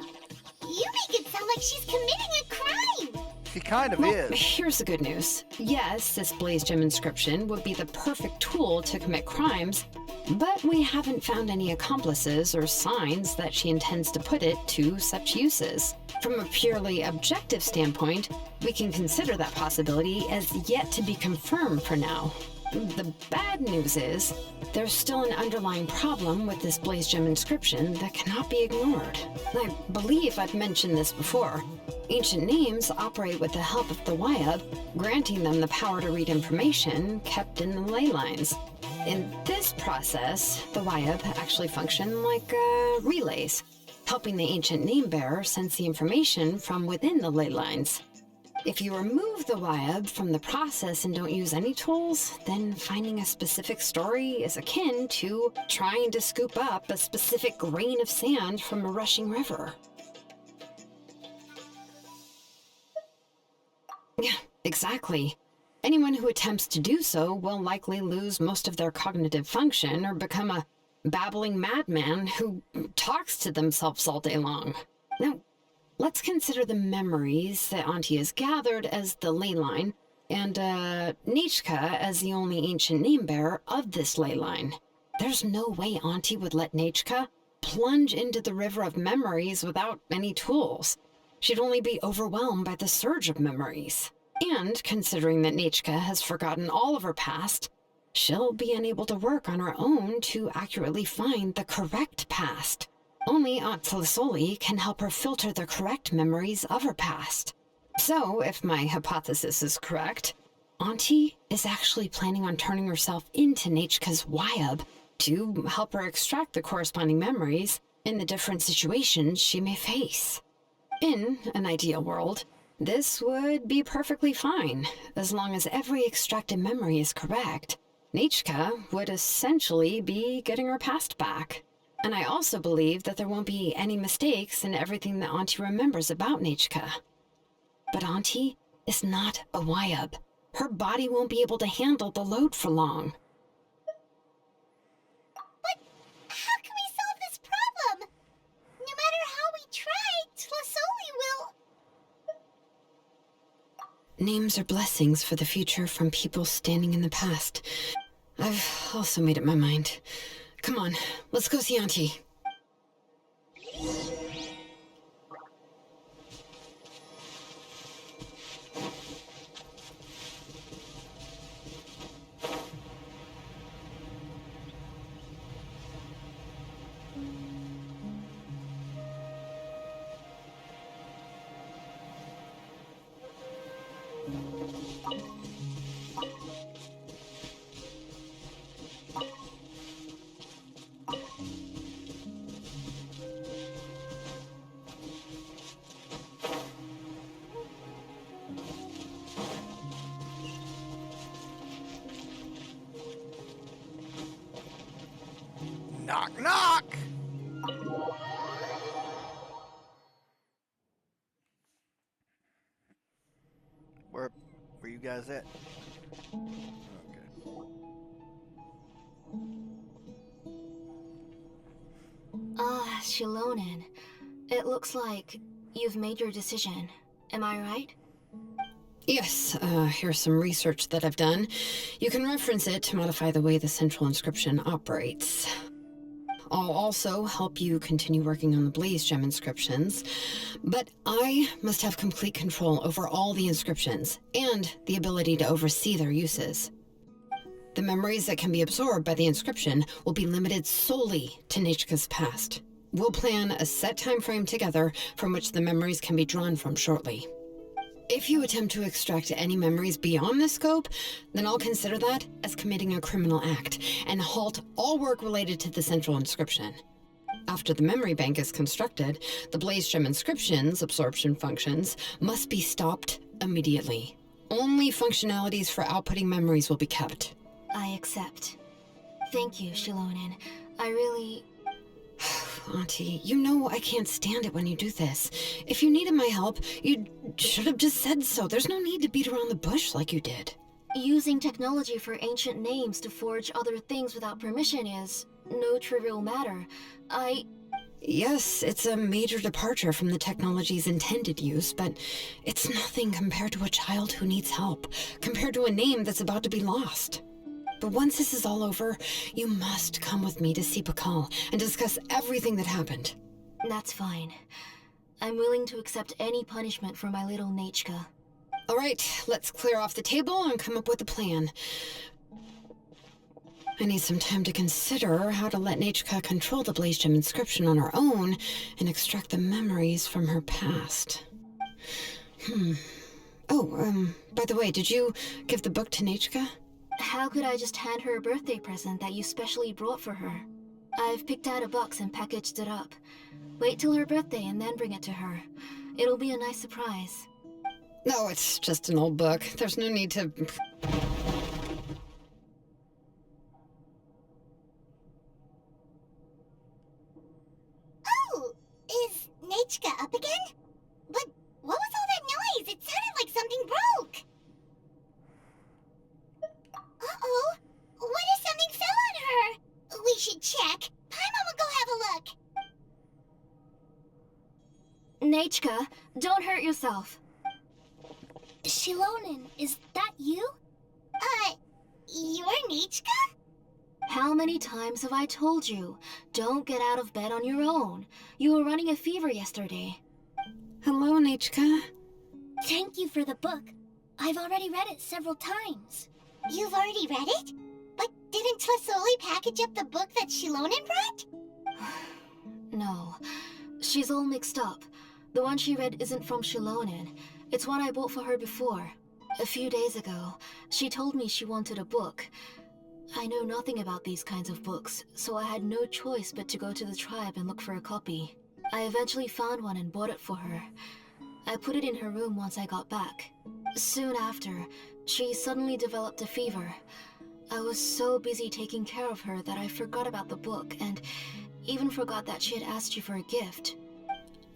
You make it sound like she's committing a crime! She kind of is. Here's the good news. Yes, this Blaze Gem inscription would be the perfect tool to commit crimes, but we haven't found any accomplices or signs that she intends to put it to such uses. From a purely objective standpoint, we can consider that possibility as yet to be confirmed for now. The bad news is, there's still an underlying problem with this Blaze Gem inscription that cannot be ignored. I believe I've mentioned this before. Ancient names operate with the help of the Wyab, granting them the power to read information kept in the ley lines. In this process, the Wyab actually function like relays, helping the ancient name bearer sense the information from within the ley lines. If you remove the Wyab from the process and don't use any tools, then finding a specific story is akin to trying to scoop up a specific grain of sand from a rushing river. Yeah, exactly. Anyone who attempts to do so will likely lose most of their cognitive function or become a babbling madman who talks to themselves all day long. Now, let's consider the memories that Auntie has gathered as the ley line, and Nichka as the only ancient name bearer of this ley line. There's no way Auntie would let Nichka plunge into the river of memories without any tools. She'd only be overwhelmed by the surge of memories. And considering that Nichka has forgotten all of her past, she'll be unable to work on her own to accurately find the correct past. Only Aunt Tlisoli can help her filter the correct memories of her past. So, if my hypothesis is correct, Auntie is actually planning on turning herself into Nichka's Wyab to help her extract the corresponding memories in the different situations she may face. In an ideal world, this would be perfectly fine, as long as every extracted memory is correct. Nichka would essentially be getting her past back. And I also believe that there won't be any mistakes in everything that Auntie remembers about Nichka. But Auntie is not a Wyab. Her body won't be able to handle the load for long. But how can we solve this problem? No matter how we try, Tlisoli will... Names are blessings for the future from people standing in the past. I've also made up my mind. Come on, let's go see Auntie. Knock, knock! Where you guys at? Okay. Shilonen, it looks like you've made your decision. Am I right? Yes, here's some research that I've done. You can reference it to modify the way the central inscription operates. I'll also help you continue working on the Blaze Gem inscriptions, but I must have complete control over all the inscriptions and the ability to oversee their uses. The memories that can be absorbed by the inscription will be limited solely to Nichka's past. We'll plan a set time frame together from which the memories can be drawn from shortly. If you attempt to extract any memories beyond this scope, then I'll consider that as committing a criminal act and halt all work related to the central inscription. After the memory bank is constructed, the Blaze Gem inscription's absorption functions must be stopped immediately. Only functionalities for outputting memories will be kept. I accept. Thank you, Shilonen. I really... Auntie, you know I can't stand it when you do this. If you needed my help, you should have just said so. There's no need to beat around the bush like you did. Using technology for ancient names to forge other things without permission is no trivial matter. Yes, it's a major departure from the technology's intended use, but it's nothing compared to a child who needs help, compared to a name that's about to be lost. But once this is all over, you must come with me to see Pakal and discuss everything that happened. That's fine. I'm willing to accept any punishment for my little Nachka. All right, let's clear off the table and come up with a plan. I need some time to consider how to let Nachka control the Blaze Gem inscription on her own and extract the memories from her past. By the way, did you give the book to Nachka? How could I just hand her a birthday present that you specially brought for her? I've picked out a box and packaged it up. Wait till her birthday and then bring it to her. It'll be a nice surprise. No, it's just an old book. There's no need to... Oh, is Nachka up again? But what was all that noise? It sounded like something broke. Uh-oh. What if something fell on her? We should check. Paimon will go have a look. Nachka, don't hurt yourself. Shilonen, is that you? You're Nachka? How many times have I told you? Don't get out of bed on your own. You were running a fever yesterday. Hello, Nachka. Thank you for the book. I've already read it several times. You've already read it? But didn't Tlasoli package up the book that Shilonen brought? No, she's all mixed up. The one she read isn't from Shilonen. It's one I bought for her before. A few days ago, she told me she wanted a book. I know nothing about these kinds of books, so I had no choice but to go to the tribe and look for a copy. I eventually found one and bought it for her. I put it in her room once I got back. Soon after, she suddenly developed a fever. I was so busy taking care of her that I forgot about the book and even forgot that she had asked you for a gift.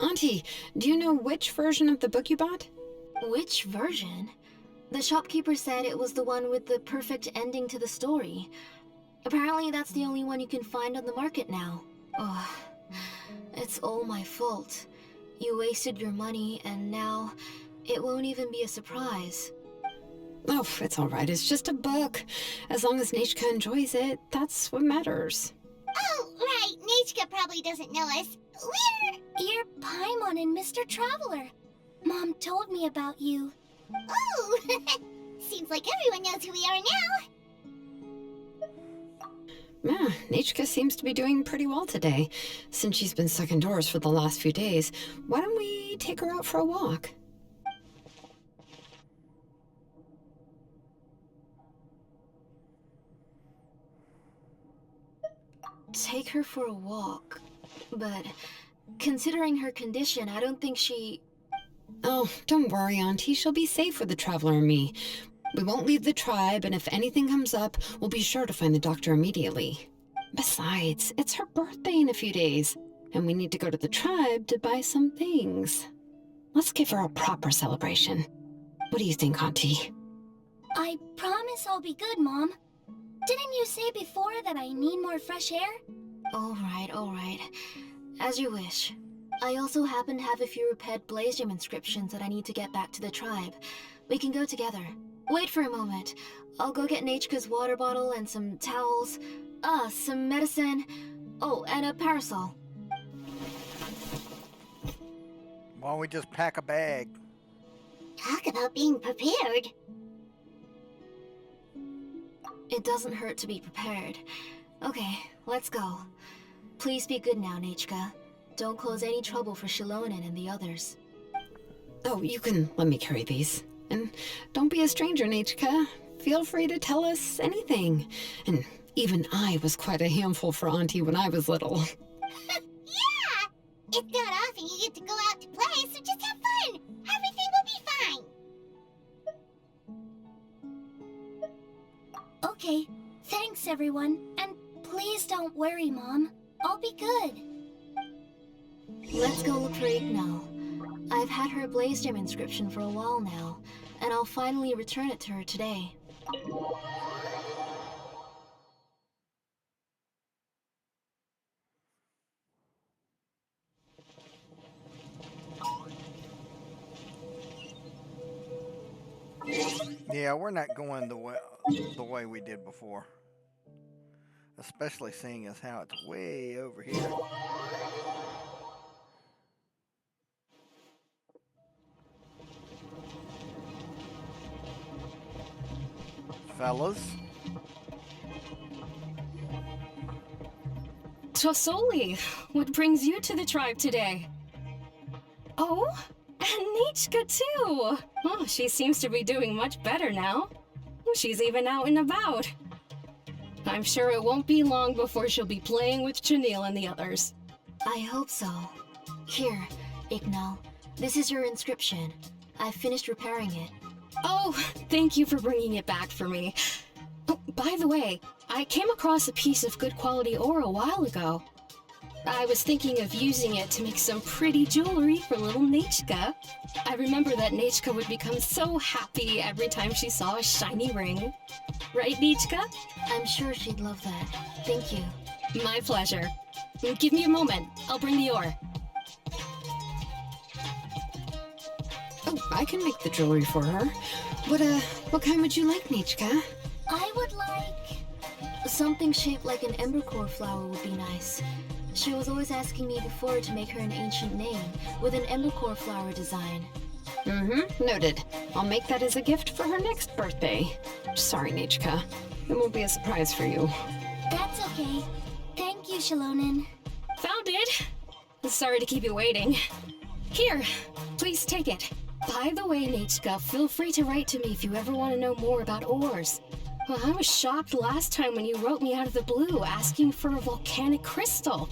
Auntie, do you know which version of the book you bought? Which version? The shopkeeper said it was the one with the perfect ending to the story. Apparently that's the only one you can find on the market now. Oh, it's all my fault. You wasted your money and now it won't even be a surprise. Oh, it's all right. It's just a book. As long as Nachka enjoys it, that's what matters. Oh, right. Nachka probably doesn't know us. You're Paimon and Mr. Traveler. Mom told me about you. Oh, seems like everyone knows who we are now. Yeah, Nachka seems to be doing pretty well today. Since she's been stuck indoors for the last few days, why don't we take her out for a walk? Take her for a walk. But considering her condition, I don't think she... Oh, don't worry, Auntie. She'll be safe with the Traveler and me. We won't leave the tribe, and if anything comes up, we'll be sure to find the doctor immediately. Besides, it's her birthday in a few days, and we need to go to the tribe to buy some things. Let's give her a proper celebration. What do you think, Auntie? I promise I'll be good, Mom. Didn't you say before that I need more fresh air? All right. As you wish. I also happen to have a few repaired Blaze Gem inscriptions that I need to get back to the tribe. We can go together. Wait for a moment. I'll go get Nachka's water bottle and some towels. Some medicine. Oh, and a parasol. Why don't we just pack a bag? Talk about being prepared. It doesn't hurt to be prepared. Okay, let's go. Please be good now, Nachka. Don't cause any trouble for Shilonen and the others. Oh, you can let me carry these. And don't be a stranger, Nachka. Feel free to tell us anything. And even I was quite a handful for Auntie when I was little. Yeah! It's not often you get to go out to play, so just have fun. Everything will be fine. Okay, thanks everyone. And please don't worry, Mom. I'll be good. Let's go look for Ignal. I've had her Blaze Gem inscription for a while now, and I'll finally return it to her today. Yeah, we're not going the way we did before. Especially seeing as how it's way over here. Fellas. Tosoli, what brings you to the tribe today? Oh, and Nichka too! Oh, she seems to be doing much better now. She's even out and about. I'm sure it won't be long before she'll be playing with Chanil and the others. I hope so. Here, Ignal. This is your inscription. I've finished repairing it. Oh, thank you for bringing it back for me. Oh, by the way, I came across a piece of good quality ore a while ago. I was thinking of using it to make some pretty jewelry for little Nachka. I remember that Nachka would become so happy every time she saw a shiny ring. Right, Nachka? I'm sure she'd love that. Thank you. My pleasure. Give me a moment. I'll bring the ore. Oh, I can make the jewelry for her. What kind would you like, Nichka? I would like... Something shaped like an embercore flower would be nice. She was always asking me before to make her an ancient name with an embercore flower design. Mm-hmm, noted. I'll make that as a gift for her next birthday. Sorry, Nichka. It won't be a surprise for you. That's okay. Thank you, Shilonen. Found it. Sorry to keep you waiting. Here, please take it. By the way, Nachka, feel free to write to me if you ever want to know more about ores. Well, I was shocked last time when you wrote me out of the blue asking for a volcanic crystal.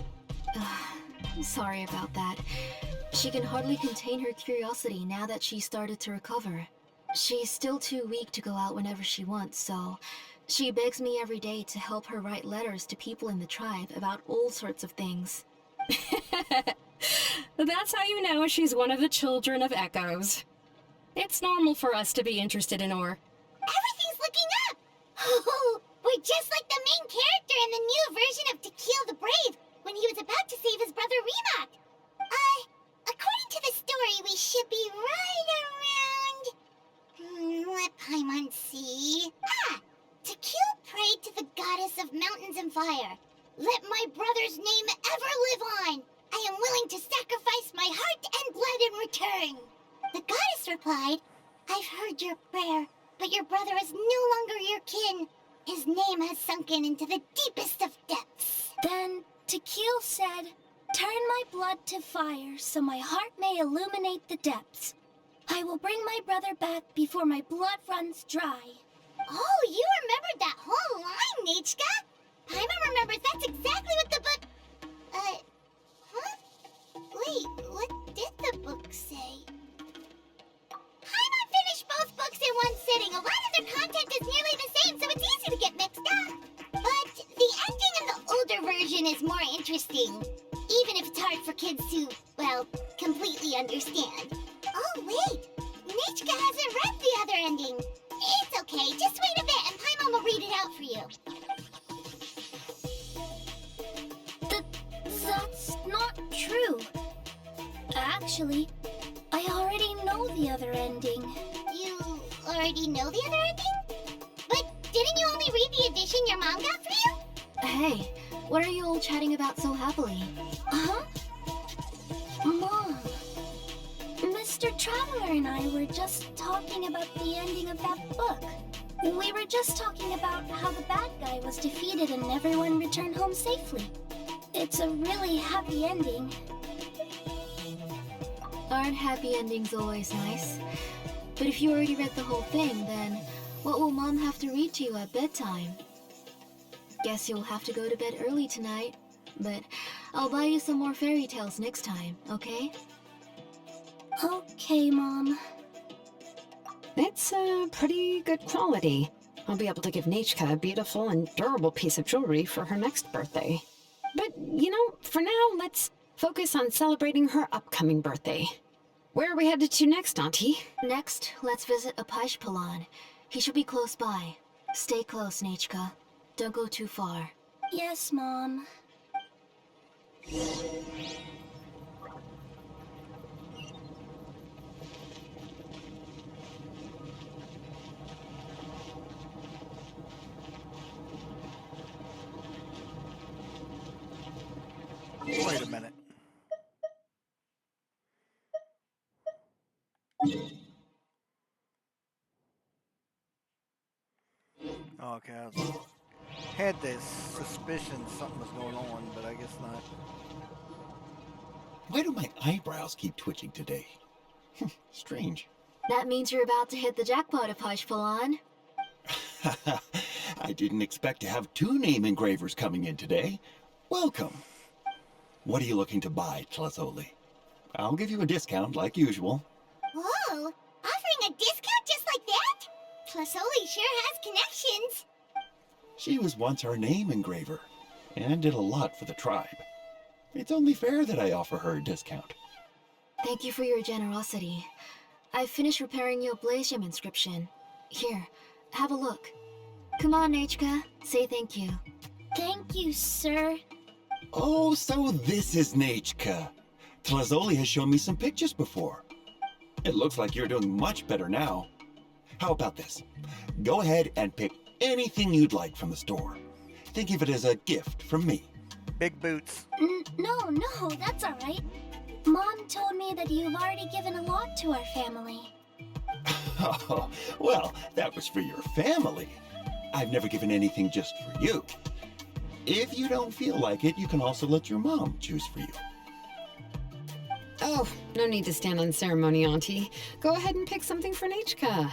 Sorry about that. She can hardly contain her curiosity now that she's started to recover. She's still too weak to go out whenever she wants, so she begs me every day to help her write letters to people in the tribe about all sorts of things. That's how you know she's one of the Children of Echos. It's normal for us to be interested in ore. Everything's looking up! Oh, we're just like the main character in the new version of To Kill the Brave when he was about to save his brother Remak. According to the story, we should be right around... let Paimon see... To Kill prayed to the goddess of mountains and fire. Let my brother's name ever live on. I am willing to sacrifice my heart and blood in return. The goddess replied, I've heard your prayer, but your brother is no longer your kin. His name has sunken into the deepest of depths. Then Tequil said, turn my blood to fire so my heart may illuminate the depths. I will bring my brother back before my blood runs dry. Oh, you remembered that whole line, Nachka. Paimon remembers that's exactly what the book... Wait, what did the book say? Paimon finished both books in one sitting. A lot of their content is nearly the same, so it's easy to get mixed up. But the ending of the older version is more interesting, even if it's hard for kids to, well, completely understand. Oh, wait. Nachka hasn't read the other ending. It's okay. Just wait a bit and Paimon will read it out for you. That's not true. Actually, I already know the other ending. You already know the other ending? But didn't you only read the edition your mom got for you? Hey, What are you all chatting about so happily? Huh? Mom. Mr. Traveler and I were just talking about the ending of that book. We were just talking about how the bad guy was defeated and everyone returned home safely. It's a really happy ending. Aren't happy endings always nice? But if you already read the whole thing, then what will Mom have to read to you at bedtime? Guess you'll have to go to bed early tonight. But I'll buy you some more fairy tales next time, okay? Okay, Mom. It's a pretty good quality. I'll be able to give Nichka a beautiful and durable piece of jewelry for her next birthday. But, for now, let's focus on celebrating her upcoming birthday. Where are we headed to next, Auntie? Next, let's visit Apashpalan. He should be close by. Stay close, Nichka. Don't go too far. Yes, Mom. Wait a minute. Okay, had this suspicion something was going on, but I guess not. Why do my eyebrows keep twitching today? Strange. That means you're about to hit the jackpot, Apashpalan. I didn't expect to have 2 name engravers coming in today. Welcome. What are you looking to buy, Tlazoli? I'll give you a discount like usual. Whoa! Offering a discount just like that? Plasoli sure has connections. She was once our name engraver, and did a lot for the tribe. It's only fair that I offer her a discount. Thank you for your generosity. I've finished repairing your blaze gem inscription. Here, have a look. Come on, Nichka. Say thank you. Thank you, sir. Oh, so this is Nachka. Tlazoli has shown me some pictures before. It looks like you're doing much better now. How about this? Go ahead and pick anything you'd like from the store. Think of it as a gift from me. Big boots. No, that's all right. Mom told me that you've already given a lot to our family. Oh, well, that was for your family. I've never given anything just for you. If you don't feel like it, you can also let your mom choose for you. Oh, no need to stand on ceremony, Auntie. Go ahead and pick something for Nichka.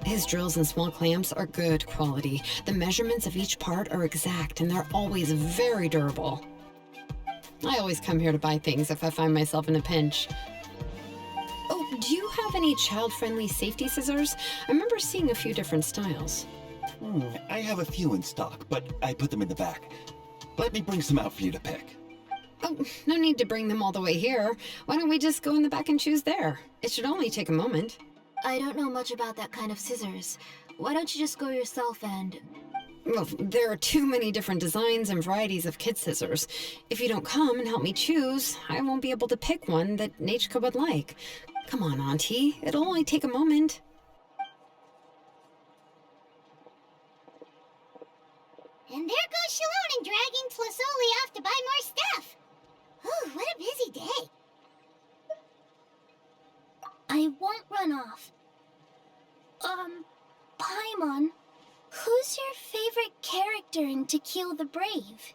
His drills and small clamps are good quality. The measurements of each part are exact, and they're always very durable. I always come here to buy things if I find myself in a pinch. Oh, do you have any child-friendly safety scissors? I remember seeing a few different styles. I have a few in stock, but I put them in the back. Let me bring some out for you to pick. Oh, no need to bring them all the way here. Why don't we just go in the back and choose there? It should only take a moment. I don't know much about that kind of scissors. Why don't you just go yourself and... Well, there are too many different designs and varieties of kid scissors. If you don't come and help me choose, I won't be able to pick one that Nachka would like. Come on, Auntie. It'll only take a moment. And there goes Shalon dragging Tlasoli off to buy more stuff. Ooh, what a busy day. I won't run off. Paimon, who's your favorite character in To Kill the Brave?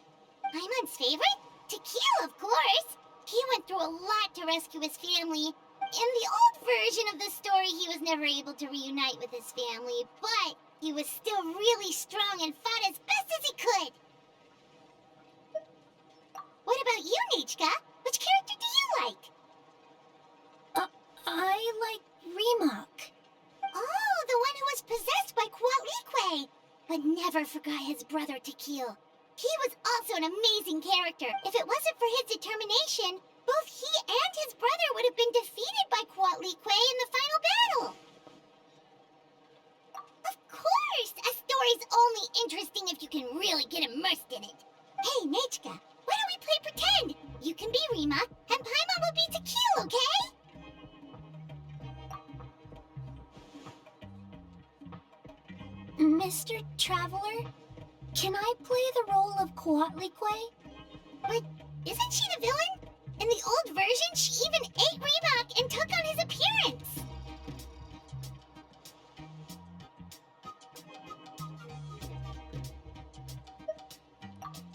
Paimon's favorite? Tequila, of course. He went through a lot to rescue his family. In the old version of the story, he was never able to reunite with his family, but he was still really strong and fought as best as he could. What about you, Nichka? Which character do you like? I like Remak. Oh, the one who was possessed by Quatlique, but never forgot his brother Tequil. He was also an amazing character. If it wasn't for his determination, both he and his brother would have been defeated by Quatlique in the final battle. Of course! A story's only interesting if you can really get immersed in it. Hey, Nichka, why don't we play pretend? You can be Rima, and Paimon will be Tequil, okay? Mr. Traveler, can I play the role of Quatlique? But isn't she the villain? In the old version, she even ate Reebok and took on his appearance.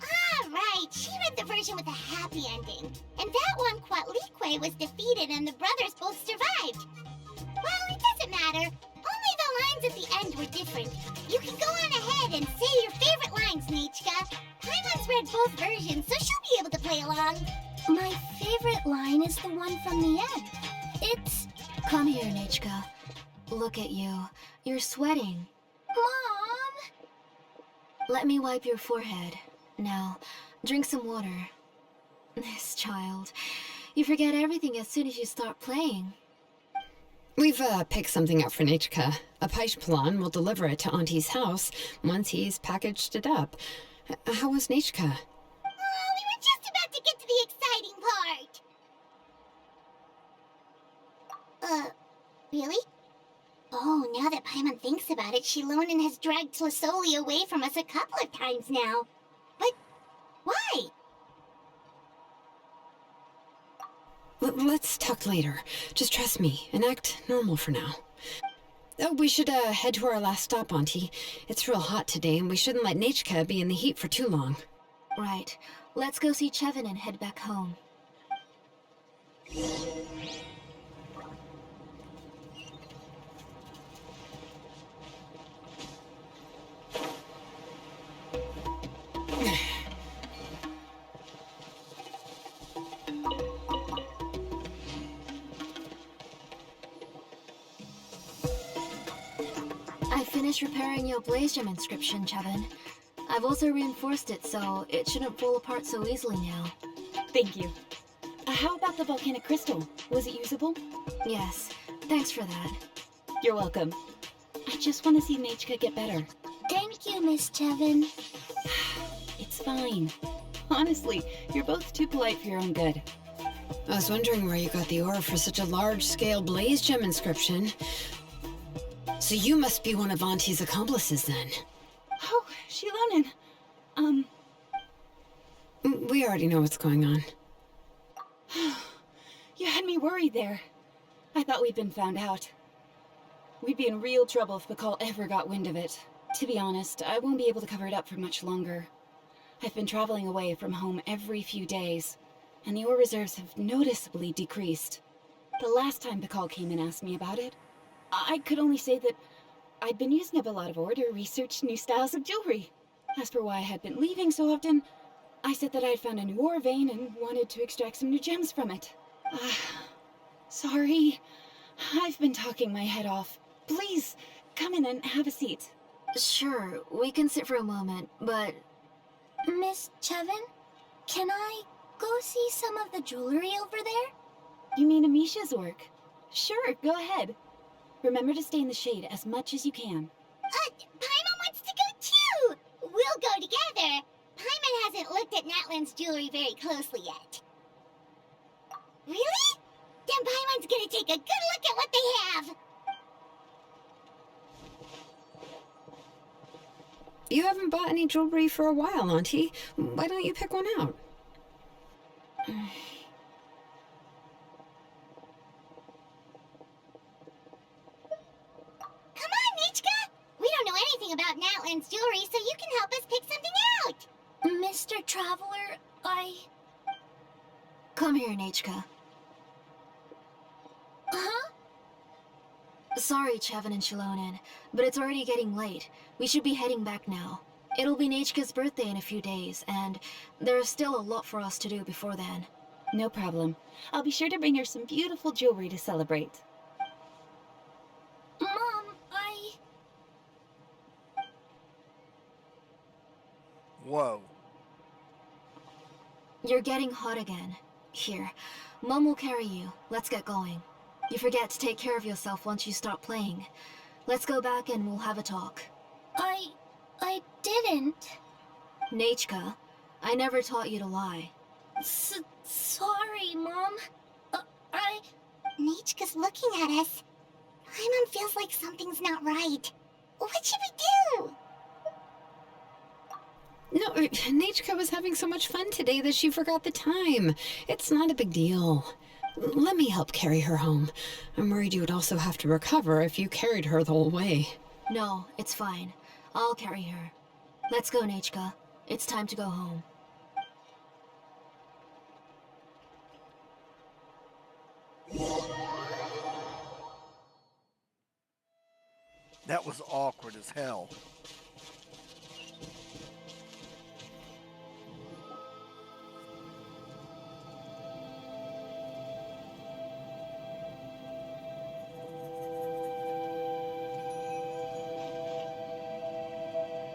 Ah, right. She read the version with a happy ending. And that one, Quatlique was defeated and the brothers both survived. Well, it doesn't matter. Only the lines at the end were different. You can go on ahead and say your favorite lines, Nichka. Paimon's read both versions, so she'll be able to play along. My favorite line is the one from the end. It's... Come here, Nichka. Look at you. You're sweating. Mom! Let me wipe your forehead. Now, drink some water. This child. You forget everything as soon as you start playing. We've picked something up for Nichka. A Paishpalan will deliver it to Auntie's house once he's packaged it up. How was Nichka? Oh, we were just about to get to the exciting part. Really? Oh, now that Paimon thinks about it, Shilonen has dragged Tlisoli away from us a couple of times now. But why? Let's talk later. Just trust me and act normal for now. Oh, we should head to our last stop, Auntie. It's real hot today, and we shouldn't let Nichka be in the heat for too long. Right. Let's go see Chevin and head back home. I finished repairing your Blaze Gem inscription, Chevin. I've also reinforced it so it shouldn't fall apart so easily now. Thank you. How about the volcanic crystal? Was it usable? Yes, thanks for that. You're welcome. I just want to see Nichka get better. Thank you, Miss Chevin. It's fine. Honestly, you're both too polite for your own good. I was wondering where you got the ore for such a large-scale Blaze Gem inscription. So you must be one of Auntie's accomplices, then. Oh, Shilonen. We already know what's going on. You had me worried there. I thought we'd been found out. We'd be in real trouble if Bakal ever got wind of it. To be honest, I won't be able to cover it up for much longer. I've been traveling away from home every few days, and the ore reserves have noticeably decreased. The last time Bakal came and asked me about it, I could only say that I'd been using up a lot of ore to research new styles of jewelry. As for why I had been leaving so often, I said that I had found a new ore vein and wanted to extract some new gems from it. Sorry. I've been talking my head off. Please, come in and have a seat. Sure, we can sit for a moment, but... Miss Chevin, can I go see some of the jewelry over there? You mean Amisha's work? Sure, go ahead. Remember to stay in the shade as much as you can. Paimon wants to go too! We'll go together. Paimon hasn't looked at Natlan's jewelry very closely yet. Really? Then Paimon's gonna take a good look at what they have. You haven't bought any jewelry for a while, Auntie. Why don't you pick one out? Come on, Nichka! We don't know anything about Natlan's jewelry, so you can help us pick something out. Mr. Traveler, Come here, Nichka. Huh? Sorry, Chevin and Shilonen, but it's already getting late. We should be heading back now. It'll be Nichka's birthday in a few days, and there's still a lot for us to do before then. No problem. I'll be sure to bring her some beautiful jewelry to celebrate. Mom, Whoa. You're getting hot again. Here, Mom will carry you. Let's get going. You forget to take care of yourself once you start playing. Let's go back and we'll have a talk. I didn't. Nichka, I never taught you to lie. Sorry, Mom. Nichka's looking at us. Paimon feels like something's not right. What should we do? No, Nachka was having so much fun today that she forgot the time. It's not a big deal. Let me help carry her home. I'm worried you would also have to recover if you carried her the whole way. No, it's fine. I'll carry her. Let's go, Nachka. It's time to go home. That was awkward as hell.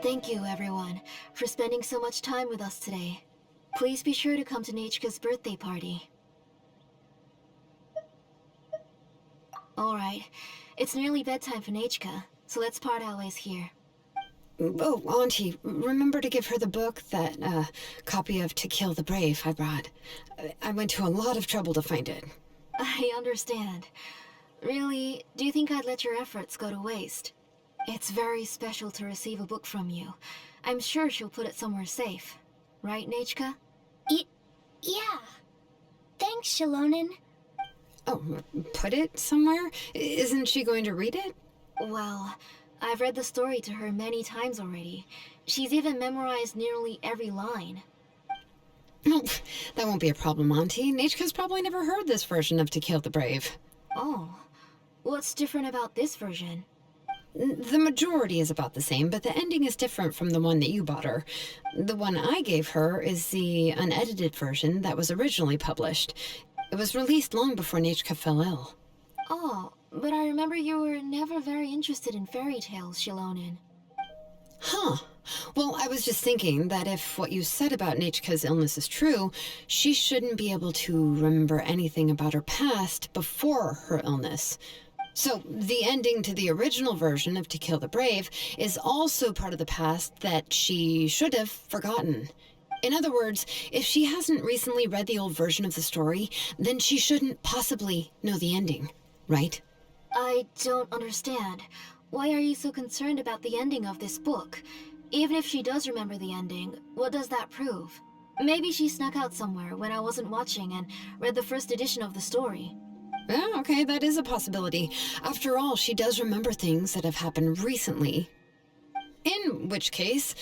Thank you, everyone, for spending so much time with us today. Please be sure to come to Nachka's birthday party. Alright, it's nearly bedtime for Nachka, so let's part our ways here. Oh, Auntie, remember to give her the book, that copy of To Kill the Brave I brought. I went to a lot of trouble to find it. I understand. Really, do you think I'd let your efforts go to waste? It's very special to receive a book from you. I'm sure she'll put it somewhere safe. Right, Nachka? Yeah. Thanks, Shilonen. Oh, put it somewhere? Isn't she going to read it? Well, I've read the story to her many times already. She's even memorized nearly every line. Oh, that won't be a problem, Auntie. Nachka's probably never heard this version of To Kill the Brave. Oh, what's different about this version? The majority is about the same, but the ending is different from the one that you bought her. The one I gave her is the unedited version that was originally published. It was released long before Nachka fell ill. Oh, but I remember you were never very interested in fairy tales, Shilonen. Huh. Well, I was just thinking that if what you said about Nachka's illness is true, she shouldn't be able to remember anything about her past before her illness. So, the ending to the original version of To Kill the Brave is also part of the past that she should have forgotten. In other words, if she hasn't recently read the old version of the story, then she shouldn't possibly know the ending, right? I don't understand. Why are you so concerned about the ending of this book? Even if she does remember the ending, what does that prove? Maybe she snuck out somewhere when I wasn't watching and read the first edition of the story. Yeah, okay, that is a possibility. After all, she does remember things that have happened recently. In which case,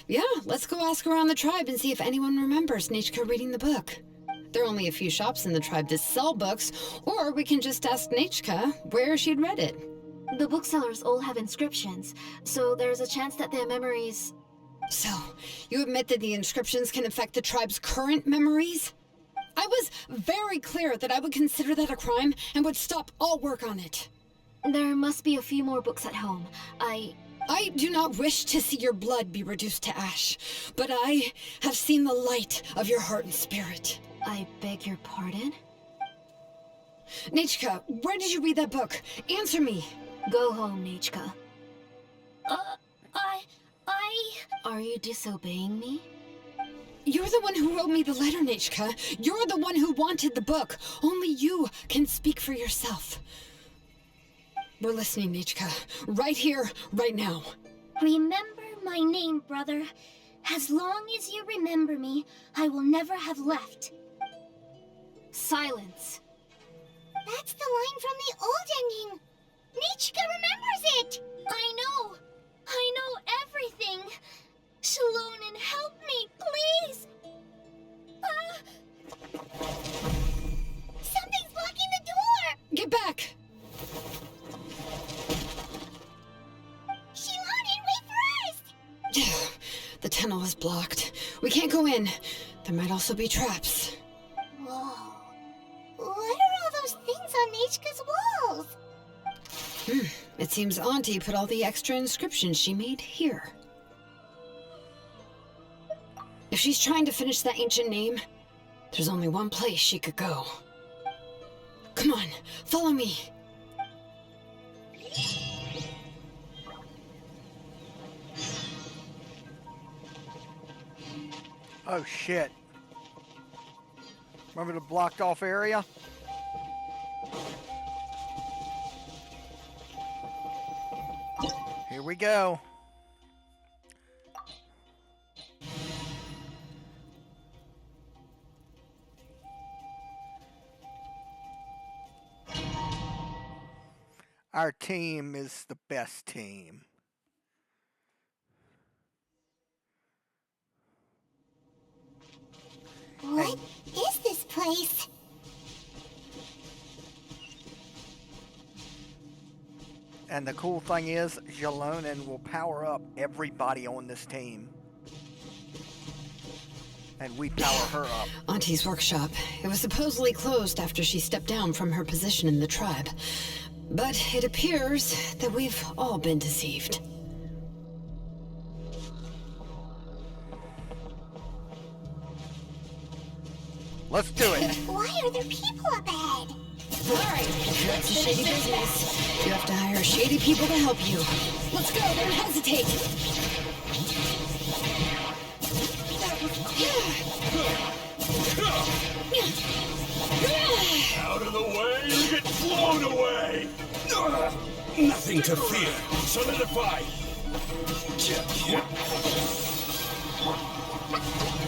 yeah, let's go ask around the tribe and see if anyone remembers Nachka reading the book. There are only a few shops in the tribe that sell books, or we can just ask Nachka where she'd read it. The booksellers all have inscriptions, so there's a chance that their memories... So, you admit that the inscriptions can affect the tribe's current memories? I was very clear that I would consider that a crime and would stop all work on it. There must be a few more books at home. I do not wish to see your blood be reduced to ash, but I have seen the light of your heart and spirit. I beg your pardon? Nachka, where did you read that book? Answer me. Go home, Nachka. I... Are you disobeying me? You're the one who wrote me the letter, Nachka. You're the one who wanted the book. Only you can speak for yourself. We're listening, Nachka. Right here, right now. Remember my name, brother. As long as you remember me, I will never have left. Silence. That's the line from the old ending. Nichka remembers it. I know everything. Shilonen, help me, please. Something's blocking the door. Get back! Shilonen, wait for us. The tunnel is blocked. We can't go in. There might also be traps. Whoa. What are all those things on Nichka's walls? It seems Auntie put all the extra inscriptions she made here. If she's trying to finish that ancient name, there's only one place she could go. Come on, follow me. Oh shit. Remember the blocked off area? Here we go. Our team is the best team. What is this place? And the cool thing is, Jalonen will power up everybody on this team. And we power her up. Auntie's workshop. It was supposedly closed after she stepped down from her position in the tribe. But it appears that we've all been deceived. Let's do it. Why are there people up ahead? Alright, that's a shady business. You have to hire shady people to help you. Let's go, don't hesitate. Out of the way, you get blown away! Nothing to fear. Solidify.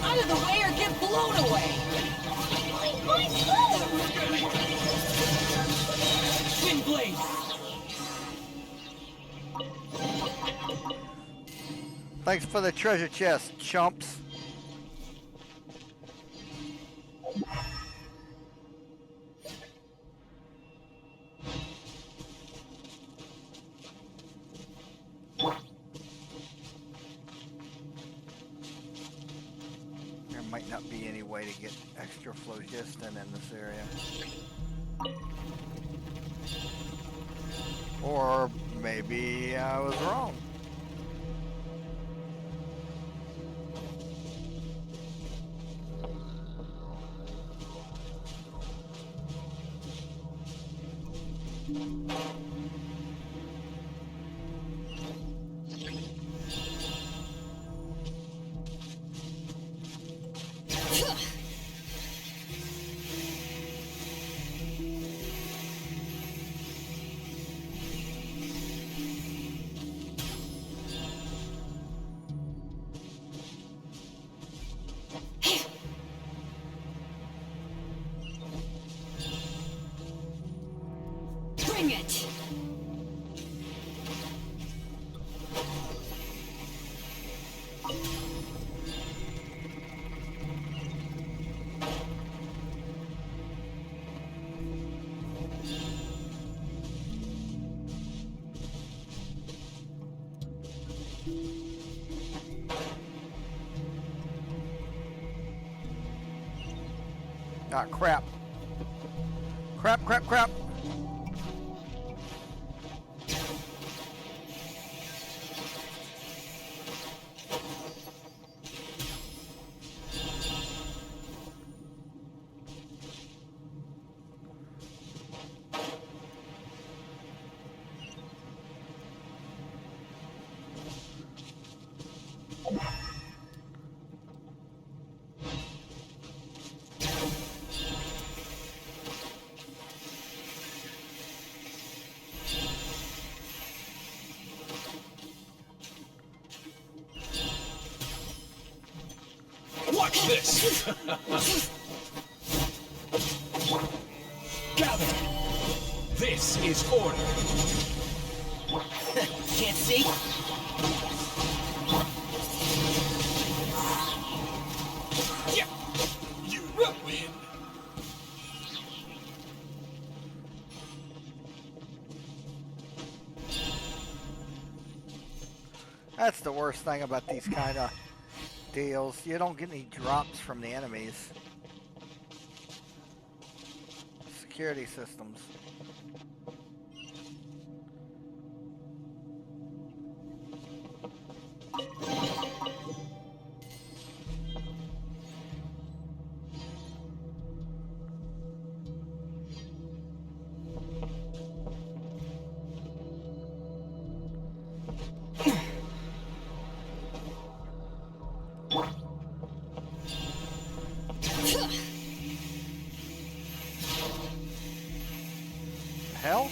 Out of the way or get blown away! Twin blade! Thanks for the treasure chest, chumps. There might not be any way to get extra phlogiston in this area. Or maybe I was wrong. Bring it! Ah, crap. Crap, crap, crap. Watch this! Gather! This is order. Can't see? Yeah. You win. That's the worst thing about these kind of deals. You don't get any drops from the enemies. Security systems. Hell?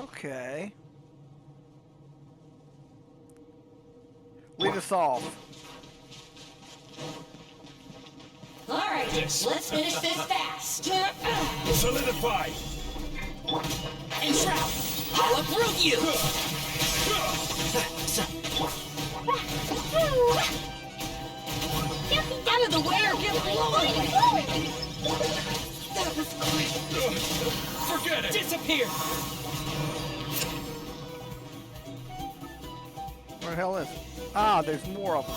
Okay. Lead us off. Alright, let's finish this fast. Solidify! And Shroud, I'll uproot you! Out of the way or get blown away! That was quick! Forget it! Disappear! Where the hell is it? Ah, there's more of them.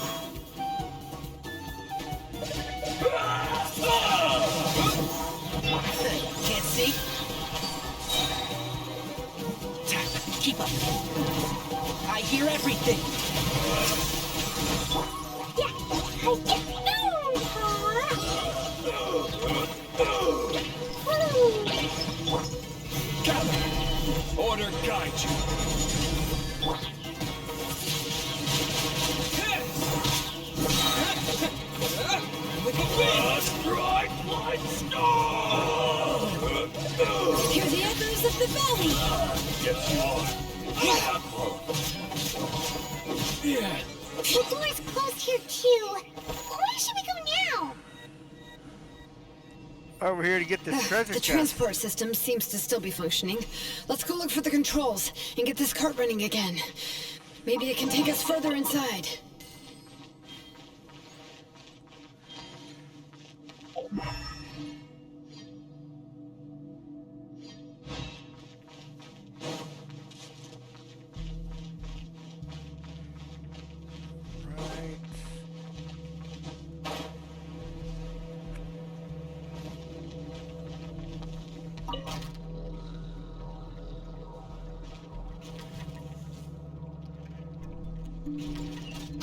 Can't see? Keep up. I hear everything. Gather! Order guide you! Strike like storm! Hear the echoes of the valley. Yes, you are. The door's closed here too. Where should we go now? Over here to get this treasure The chest. transport system seems to still be functioning. Let's go look for the controls and get this cart running again. Maybe it can take us further inside. Right.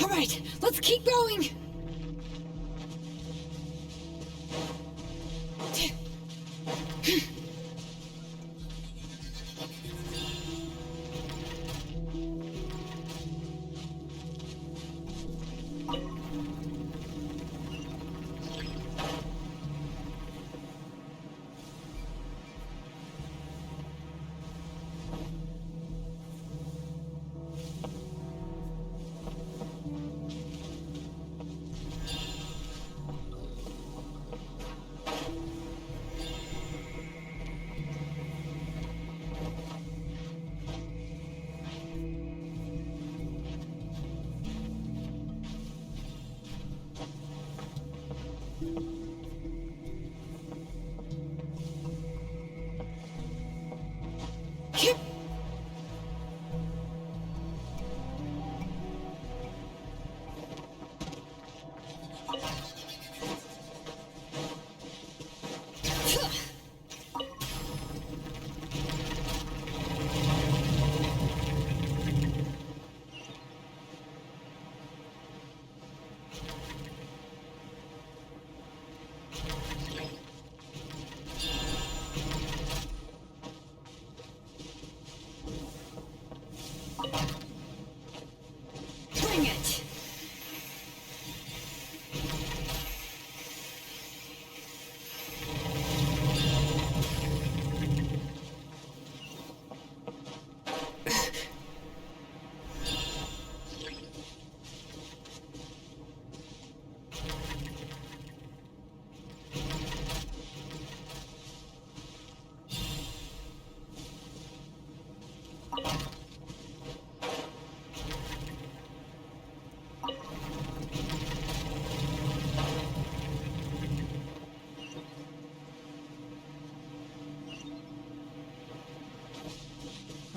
All right, let's keep going. Bring it.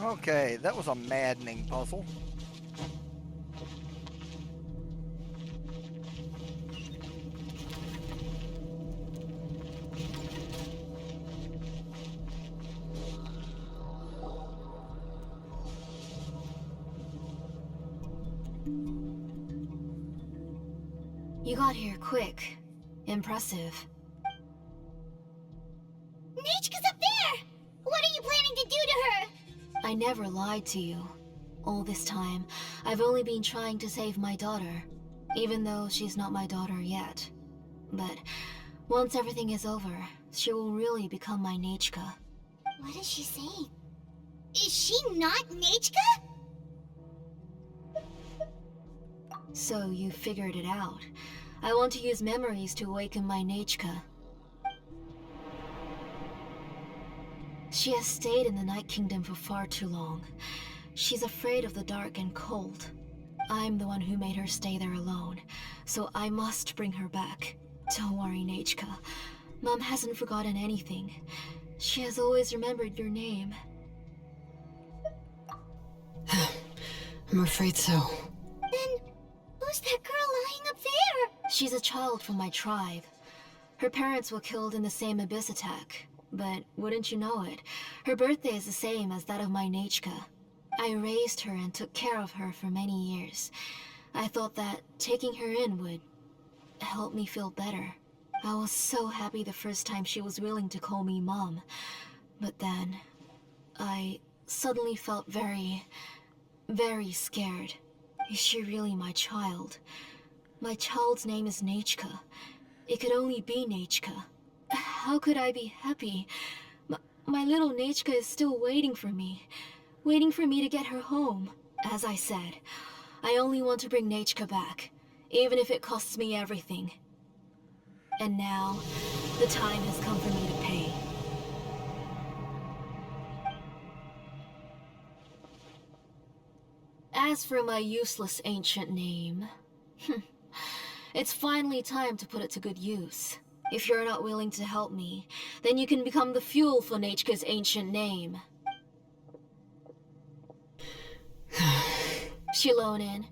Okay, that was a maddening puzzle. You got here quick. Impressive. Nichka's up there! What are you planning to do to her? I never lied to you. All this time, I've only been trying to save my daughter, even though she's not my daughter yet. But once everything is over, she will really become my Nichka. What is she saying? Is she not Nechka? So you figured it out. I want to use memories to awaken my Nechka. She has stayed in the Night Kingdom for far too long. She's afraid of the dark and cold. I'm the one who made her stay there alone, so I must bring her back. Don't worry, Nechka. Mom hasn't forgotten anything. She has always remembered your name. I'm afraid so. Then, who's that girl lying up there? She's a child from my tribe. Her parents were killed in the same abyss attack. But wouldn't you know it, her birthday is the same as that of my Nechka. I raised her and took care of her for many years. I thought that taking her in would help me feel better. I was so happy the first time she was willing to call me Mom. But then, I suddenly felt very scared. Is she really my child? My child's name is Nechka. It could only be Nechka. How could I be happy? My little Nechka is still waiting for me to get her home. As I said, I only want to bring Nechka back, even if it costs me everything. And now, the time has come for me to pay. As for my useless ancient name, it's finally time to put it to good use. If you're not willing to help me, then you can become the fuel for Nechka's ancient name. Shilonen,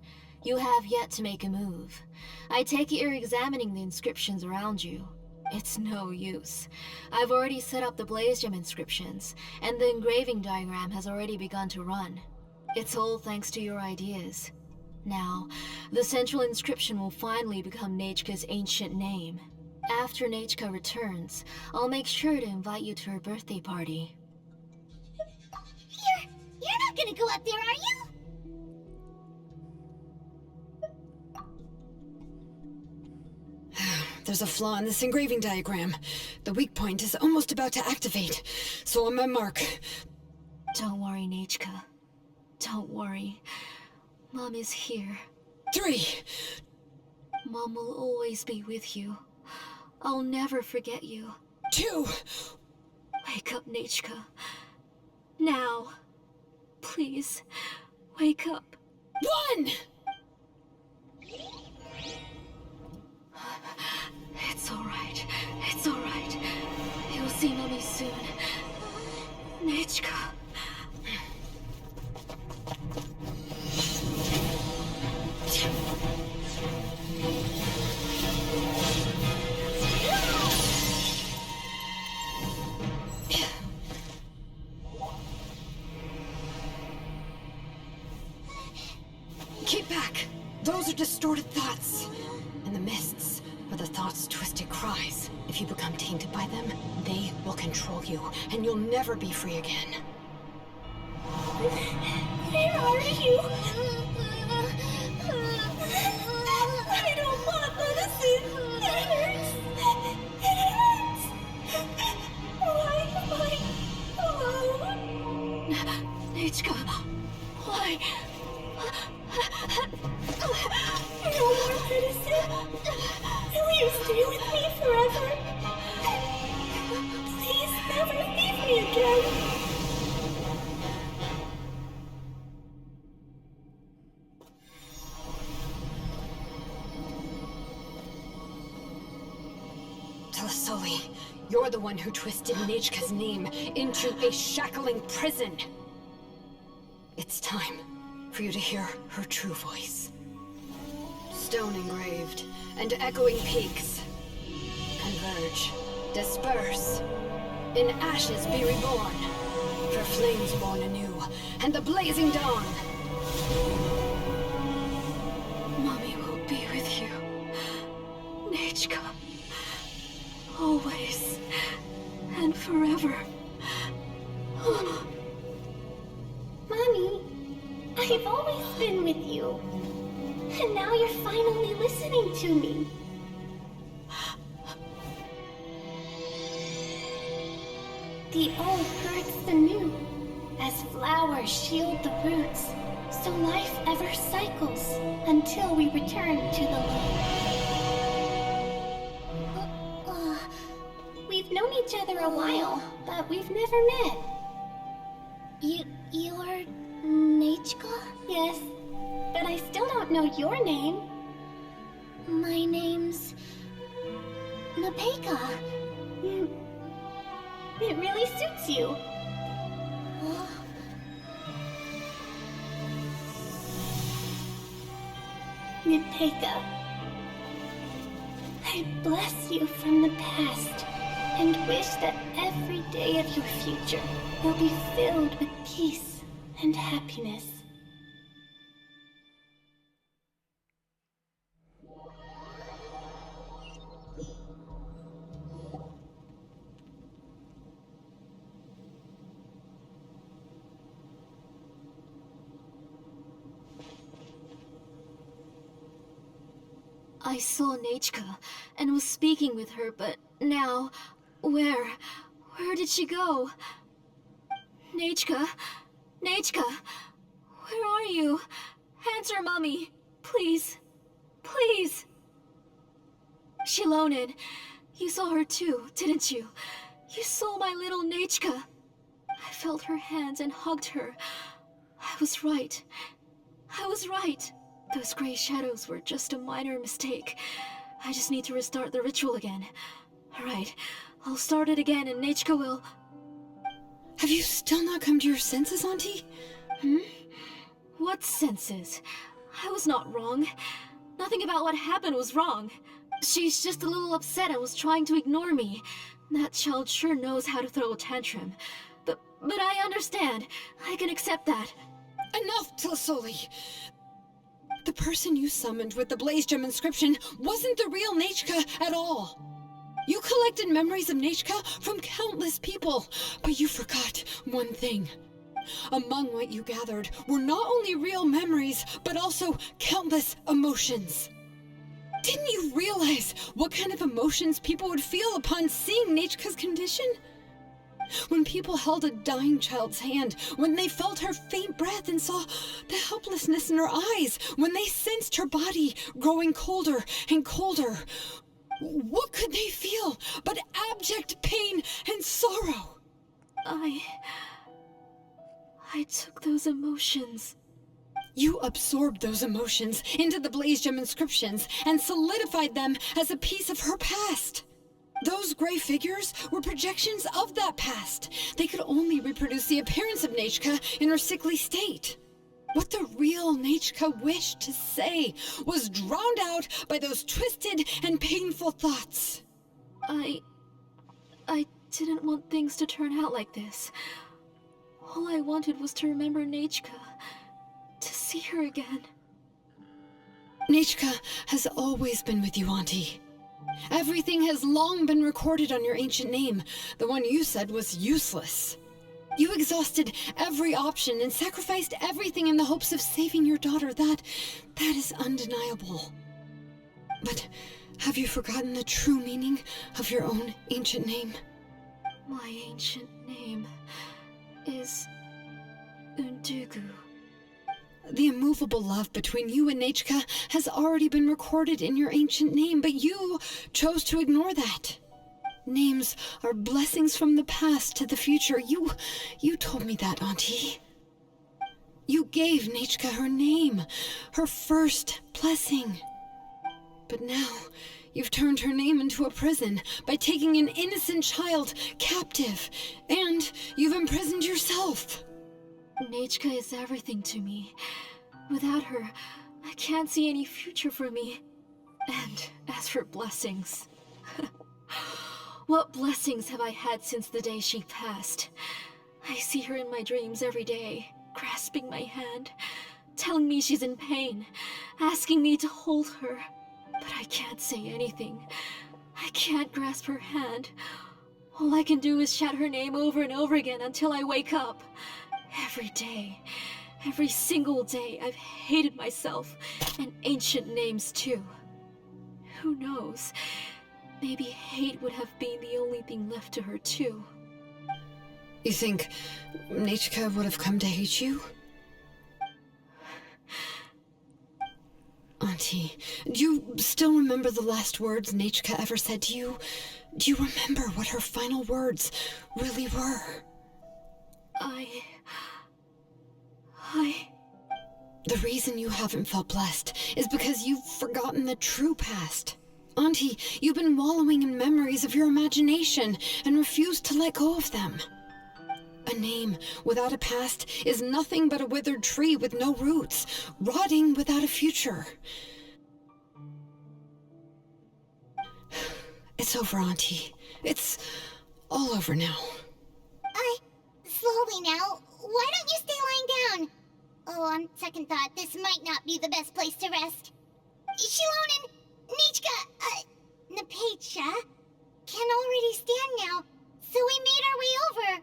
you have yet to make a move. I take it you're examining the inscriptions around you. It's no use. I've already set up the Blaze Gem inscriptions, and the engraving diagram has already begun to run. It's all thanks to your ideas. Now, the central inscription will finally become Nechka's ancient name. After Nechka returns, I'll make sure to invite you to her birthday party. You're not gonna go up there, are you? There's a flaw in this engraving diagram. The weak point is almost about to activate, so on my mark. Don't worry, Nechka. Don't worry. Mom is here. 3. Mom will always be with you. I'll never forget you. 2. Wake up, Nechka. Now. Please, wake up. 1! It's alright. It's alright. You'll see Mommy soon. Nechka. Keep back! Those are distorted thoughts. And the mists are the thoughts' twisted cries. If you become tainted by them, they will control you, and you'll never be free again. Where are you? I don't want medicine. It hurts. It hurts. Why am I alone? Nechka, why? No more medicine. Will you stay with me forever? Please never leave me again. Telasoli, you're the one who twisted Nechka's name into a shackling prison. It's time for you to hear her true voice. Stone engraved, and echoing peaks. Converge, disperse. In ashes be reborn. For flames born anew, and the blazing dawn. Mommy will be with you. Nechka. Always. And forever. Mommy, I've always been with you. And now you're finally listening to me. The old hurts the new. as flowers shield the roots, so life ever cycles until we return to the light. We've known each other a while, but we've never met. You're Nechka? Yes, but I still don't know your name. My name's Napeka. It really suits you. Napeka, I bless you from the past and wish that every day of your future will be filled with peace and happiness. I saw Nechka and was speaking with her, but now, where did she go? Nechka? Nechka? Where are you? Answer, Mommy. Please. Please. Shilonen, you saw her too, didn't you? You saw my little Nechka. I felt her hands and hugged her. I was right. I was right. Those gray shadows were just a minor mistake. I just need to restart the ritual again. Alright, I'll start it again and Nechka will... Have you still not come to your senses, Auntie? What senses? I was not wrong. Nothing about what happened was wrong. She's just a little upset and was trying to ignore me. That child sure knows how to throw a tantrum. But I understand. I can accept that. Enough, Tilsoli! The person you summoned with the Blaze Gem inscription wasn't the real Nechka at all. You collected memories of Nechka from countless people, but you forgot one thing. Among what you gathered were not only real memories, but also countless emotions. Didn't you realize what kind of emotions people would feel upon seeing Nechka's condition? When people held a dying child's hand, when they felt her faint breath and saw the helplessness in her eyes, when they sensed her body growing colder and colder, what could they feel but abject pain and sorrow? I took those emotions. You absorbed those emotions into the Blaze Gem inscriptions and solidified them as a piece of her past. Those gray figures were projections of that past. They could only reproduce the appearance of Nechka in her sickly state. What the real Nechka wished to say was drowned out by those twisted and painful thoughts. I didn't want things to turn out like this. All I wanted was to remember Nechka, to see her again. Nechka has always been with you, Auntie. Everything has long been recorded on your ancient name, the one you said was useless. You exhausted every option and sacrificed everything in the hopes of saving your daughter. That is undeniable. But have you forgotten the true meaning of your own ancient name? My ancient name is Undugu. The immovable love between you and Nechka has already been recorded in your ancient name, but you chose to ignore that. Names are blessings from the past to the future. You told me that, Auntie. You gave Nechka her name, her first blessing. But now, you've turned her name into a prison by taking an innocent child captive, and you've imprisoned yourself. Nechka is everything to me. Without her, I can't see any future for me. And as for blessings... What blessings have I had since the day she passed? I see her in my dreams every day, grasping my hand, telling me she's in pain, asking me to hold her. But I can't say anything. I can't grasp her hand. All I can do is shout her name over and over again until I wake up. Every day, every single day, I've hated myself, and ancient names too. Who knows? Maybe hate would have been the only thing left to her too. You think Nichka would have come to hate you? Auntie, do you still remember the last words Nichka ever said to you? Do you remember what her final words really were? The reason you haven't felt blessed is because you've forgotten the true past. Auntie, you've been wallowing in memories of your imagination and refused to let go of them. A name without a past is nothing but a withered tree with no roots, rotting without a future. It's over, Auntie. It's all over now. Slowly now. Why don't you stay lying down? Oh, on second thought, this might not be the best place to rest. Shilonen, Nichka, Napecha can already stand now, so we made our way over.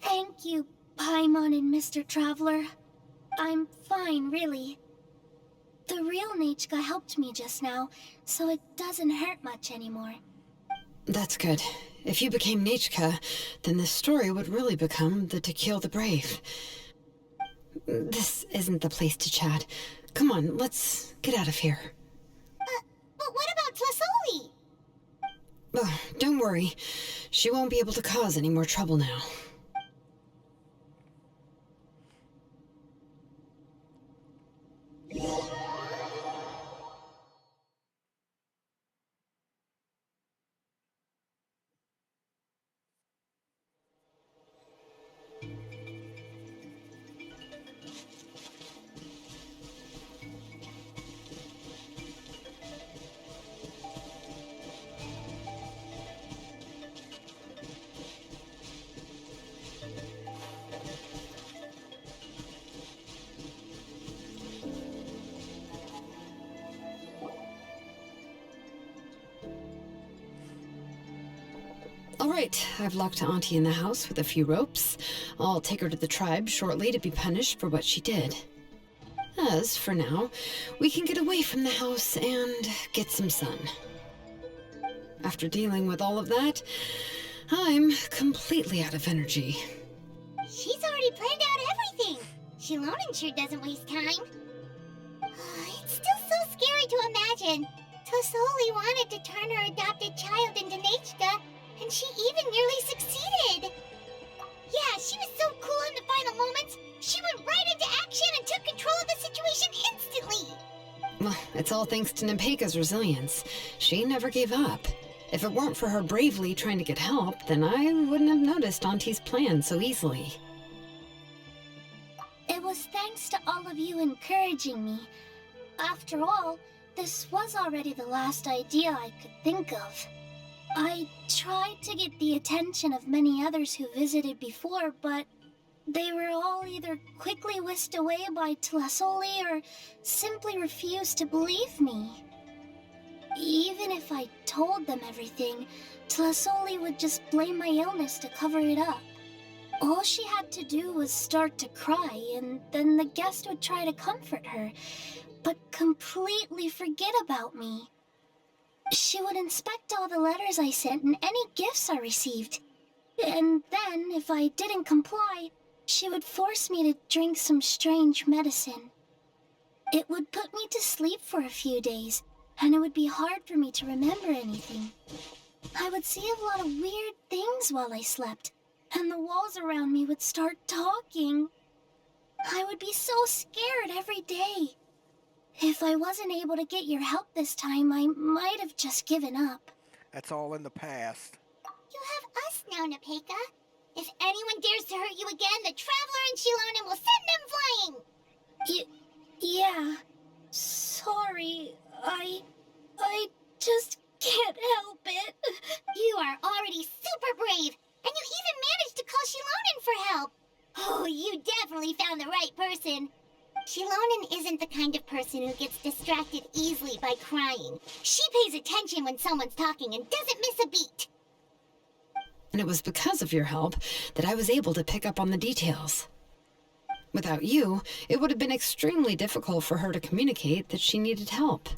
Thank you, Paimon and Mr. Traveler. I'm fine, really. The real Nichka helped me just now, so it doesn't hurt much anymore. That's good. If you became Nichka, then this story would really become the To Kill the Brave. This isn't the place to chat. Come on, let's get out of here. But what about Tlasoli? Oh, don't worry. She won't be able to cause any more trouble now. All right, I've locked Auntie in the house with a few ropes. I'll take her to the tribe shortly to be punished for what she did. As for now, we can get away from the house and get some sun. After dealing with all of that, I'm completely out of energy. She's already planned out everything. Shilonen sure doesn't waste time. It's still so scary to imagine. Tlasoli wanted to turn her adopted child into Nichka, and she even nearly succeeded. Yeah, she was so cool in the final moments. She went right into action and took control of the situation instantly. Well, it's all thanks to Nepeka's resilience. She never gave up. If it weren't for her bravely trying to get help, then I wouldn't have noticed Auntie's plan so easily. It was thanks to all of you encouraging me. After all, this was already the last idea I could think of. I tried to get the attention of many others who visited before, but they were all either quickly whisked away by Tlasoli or simply refused to believe me. Even if I told them everything, Tlasoli would just blame my illness to cover it up. All she had to do was start to cry, and then the guest would try to comfort her, but completely forget about me. She would inspect all the letters I sent and any gifts I received. And then, if I didn't comply, she would force me to drink some strange medicine. It would put me to sleep for a few days, and it would be hard for me to remember anything. I would see a lot of weird things while I slept, and the walls around me would start talking. I would be so scared every day. If I wasn't able to get your help this time, I might have just given up. That's all in the past. You have us now, Nepeka. If anyone dares to hurt you again, the Traveler and Shilonen will send them flying! Yeah. Sorry, I just can't help it. You are already super brave, and you even managed to call Shilonen for help. Oh, you definitely found the right person. Shilonen isn't the kind of person who gets distracted easily by crying. She pays attention when someone's talking and doesn't miss a beat. And it was because of your help that I was able to pick up on the details. Without you, it would have been extremely difficult for her to communicate that she needed help.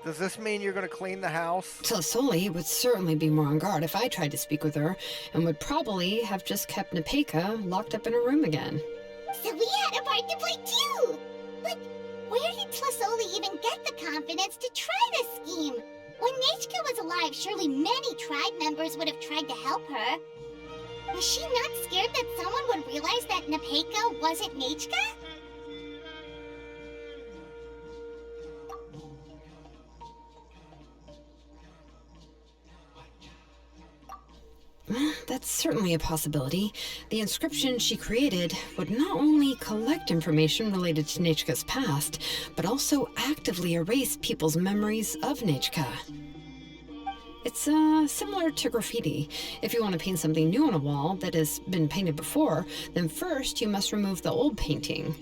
Does this mean you're going to clean the house? Tlasoli would certainly be more on guard if I tried to speak with her, and would probably have just kept Nepeka locked up in her room again. So we had a part to play too! But where did Tlasoli even get the confidence to try this scheme? When Nechka was alive, surely many tribe members would have tried to help her. Was she not scared that someone would realize that Nepeka wasn't Nechka? That's certainly a possibility. The inscription she created would not only collect information related to Nechka's past, but also actively erase people's memories of Nechka. It's similar to graffiti. If you want to paint something new on a wall that has been painted before, then first you must remove the old painting.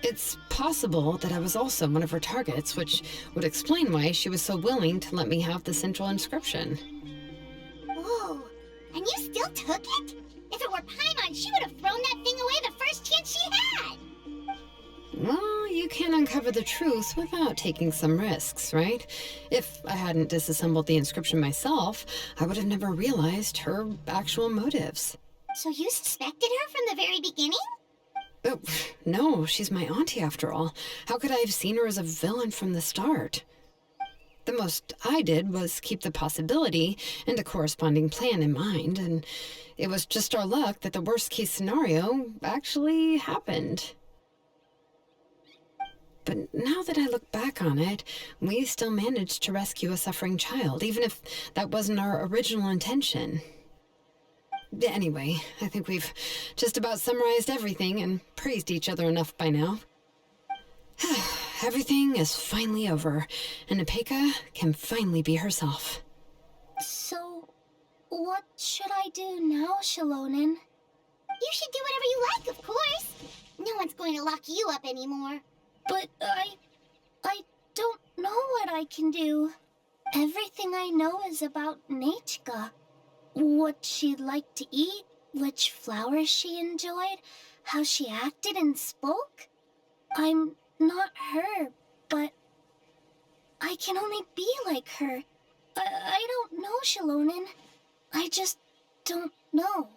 It's possible that I was also one of her targets, which would explain why she was so willing to let me have the central inscription. Whoa, and you still took it? If it were Paimon, she would have thrown that thing away the first chance she had! Well, you can uncover the truth without taking some risks, right? If I hadn't disassembled the inscription myself, I would have never realized her actual motives. So you suspected her from the very beginning? Oh, no, she's my auntie after all. How could I have seen her as a villain from the start? The most I did was keep the possibility and a corresponding plan in mind, and it was just our luck that the worst-case scenario actually happened. But now that I look back on it, we still managed to rescue a suffering child, even if that wasn't our original intention. Anyway, I think we've just about summarized everything and praised each other enough by now. Everything is finally over, and Nepeka can finally be herself. So, what should I do now, Shilonen? You should do whatever you like, of course. No one's going to lock you up anymore. But I don't know what I can do. Everything I know is about Nechka. What she'd like to eat, which flowers she enjoyed, how she acted and spoke. I'm not her, but I can only be like her. I don't know, Shilonen. I just don't know.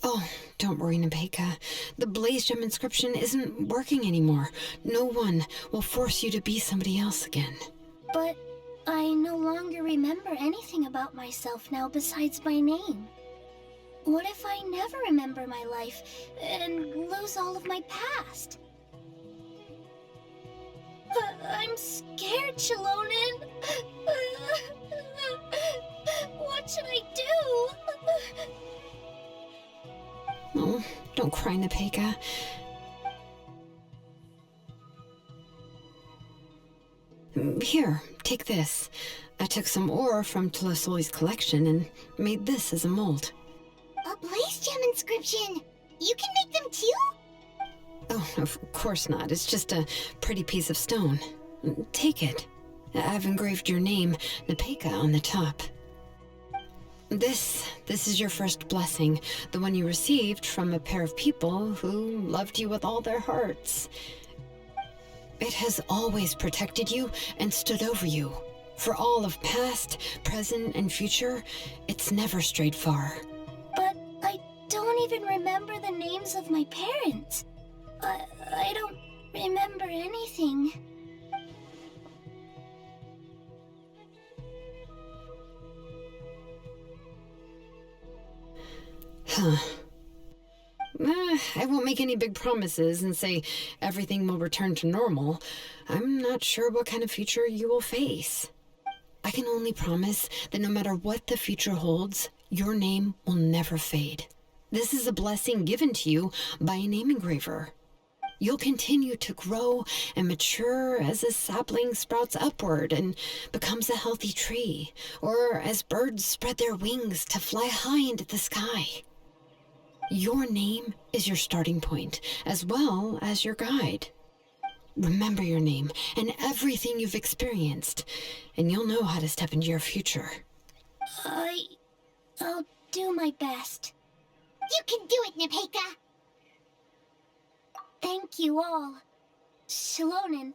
Oh, don't worry, Nepeka. The Blaze Gem inscription isn't working anymore. No one will force you to be somebody else again. But I no longer remember anything about myself now besides my name. What if I never remember my life and lose all of my past? I'm scared, Shilonen. What should I do? Oh, don't cry, Nepeka. Here, take this. I took some ore from Tlasoli's collection and made this as a mold. A Blaze Gem inscription! You can make them too? Oh, of course not. It's just a pretty piece of stone. Take it. I've engraved your name, Nepeka, on the top. This is your first blessing, the one you received from a pair of people who loved you with all their hearts. It has always protected you and stood over you. For all of past, present, and future, it's never strayed far. But I don't even remember the names of my parents. I don't remember anything. Huh. I won't make any big promises and say everything will return to normal. I'm not sure what kind of future you will face. I can only promise that no matter what the future holds, your name will never fade. This is a blessing given to you by a name engraver. You'll continue to grow and mature as a sapling sprouts upward and becomes a healthy tree, or as birds spread their wings to fly high into the sky. Your name is your starting point, as well as your guide. Remember your name and everything you've experienced, and you'll know how to step into your future. I'll do my best. You can do it, Nepeka! Thank you all. Shilonen,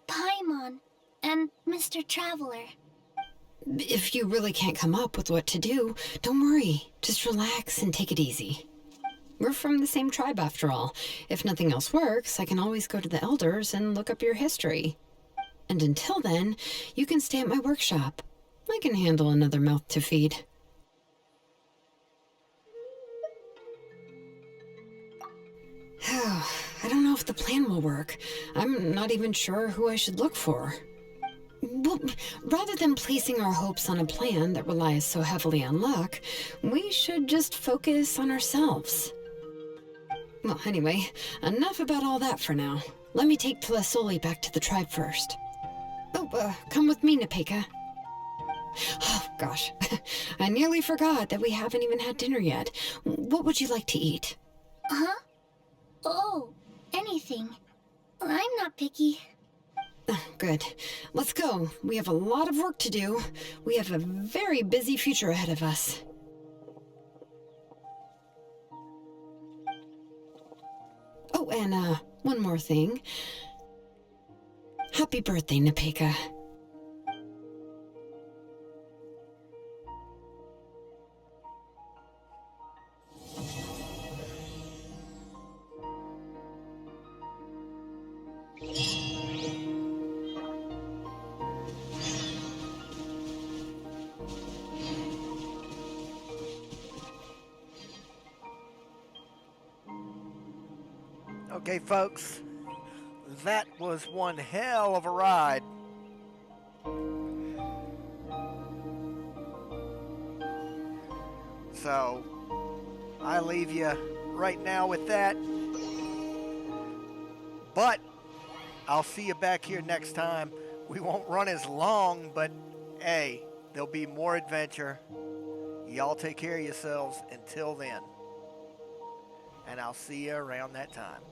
Paimon, And Mr. Traveler. If you really can't come up with what to do, don't worry. Just relax and take it easy. We're from the same tribe after all. If nothing else works, I can always go to the elders and look up your history. And until then, you can stay at my workshop. I can handle another mouth to feed. I don't know if the plan will work. I'm not even sure who I should look for. Well, rather than placing our hopes on a plan that relies so heavily on luck, we should just focus on ourselves. Well, anyway, enough about all that for now. Let me take Tlasoli back to the tribe first. Oh, come with me, Nepeka. Oh, gosh. I nearly forgot that we haven't even had dinner yet. What would you like to eat? Huh? Oh, anything. I'm not picky. Oh, good. Let's go. We have a lot of work to do. We have a very busy future ahead of us. Oh, and one more thing. Happy birthday, Nepeka. Okay, folks, that was one hell of a ride. So, I leave you right now with that. But I'll see you back here next time. We won't run as long, but hey, there'll be more adventure. Y'all take care of yourselves until then. And I'll see you around that time.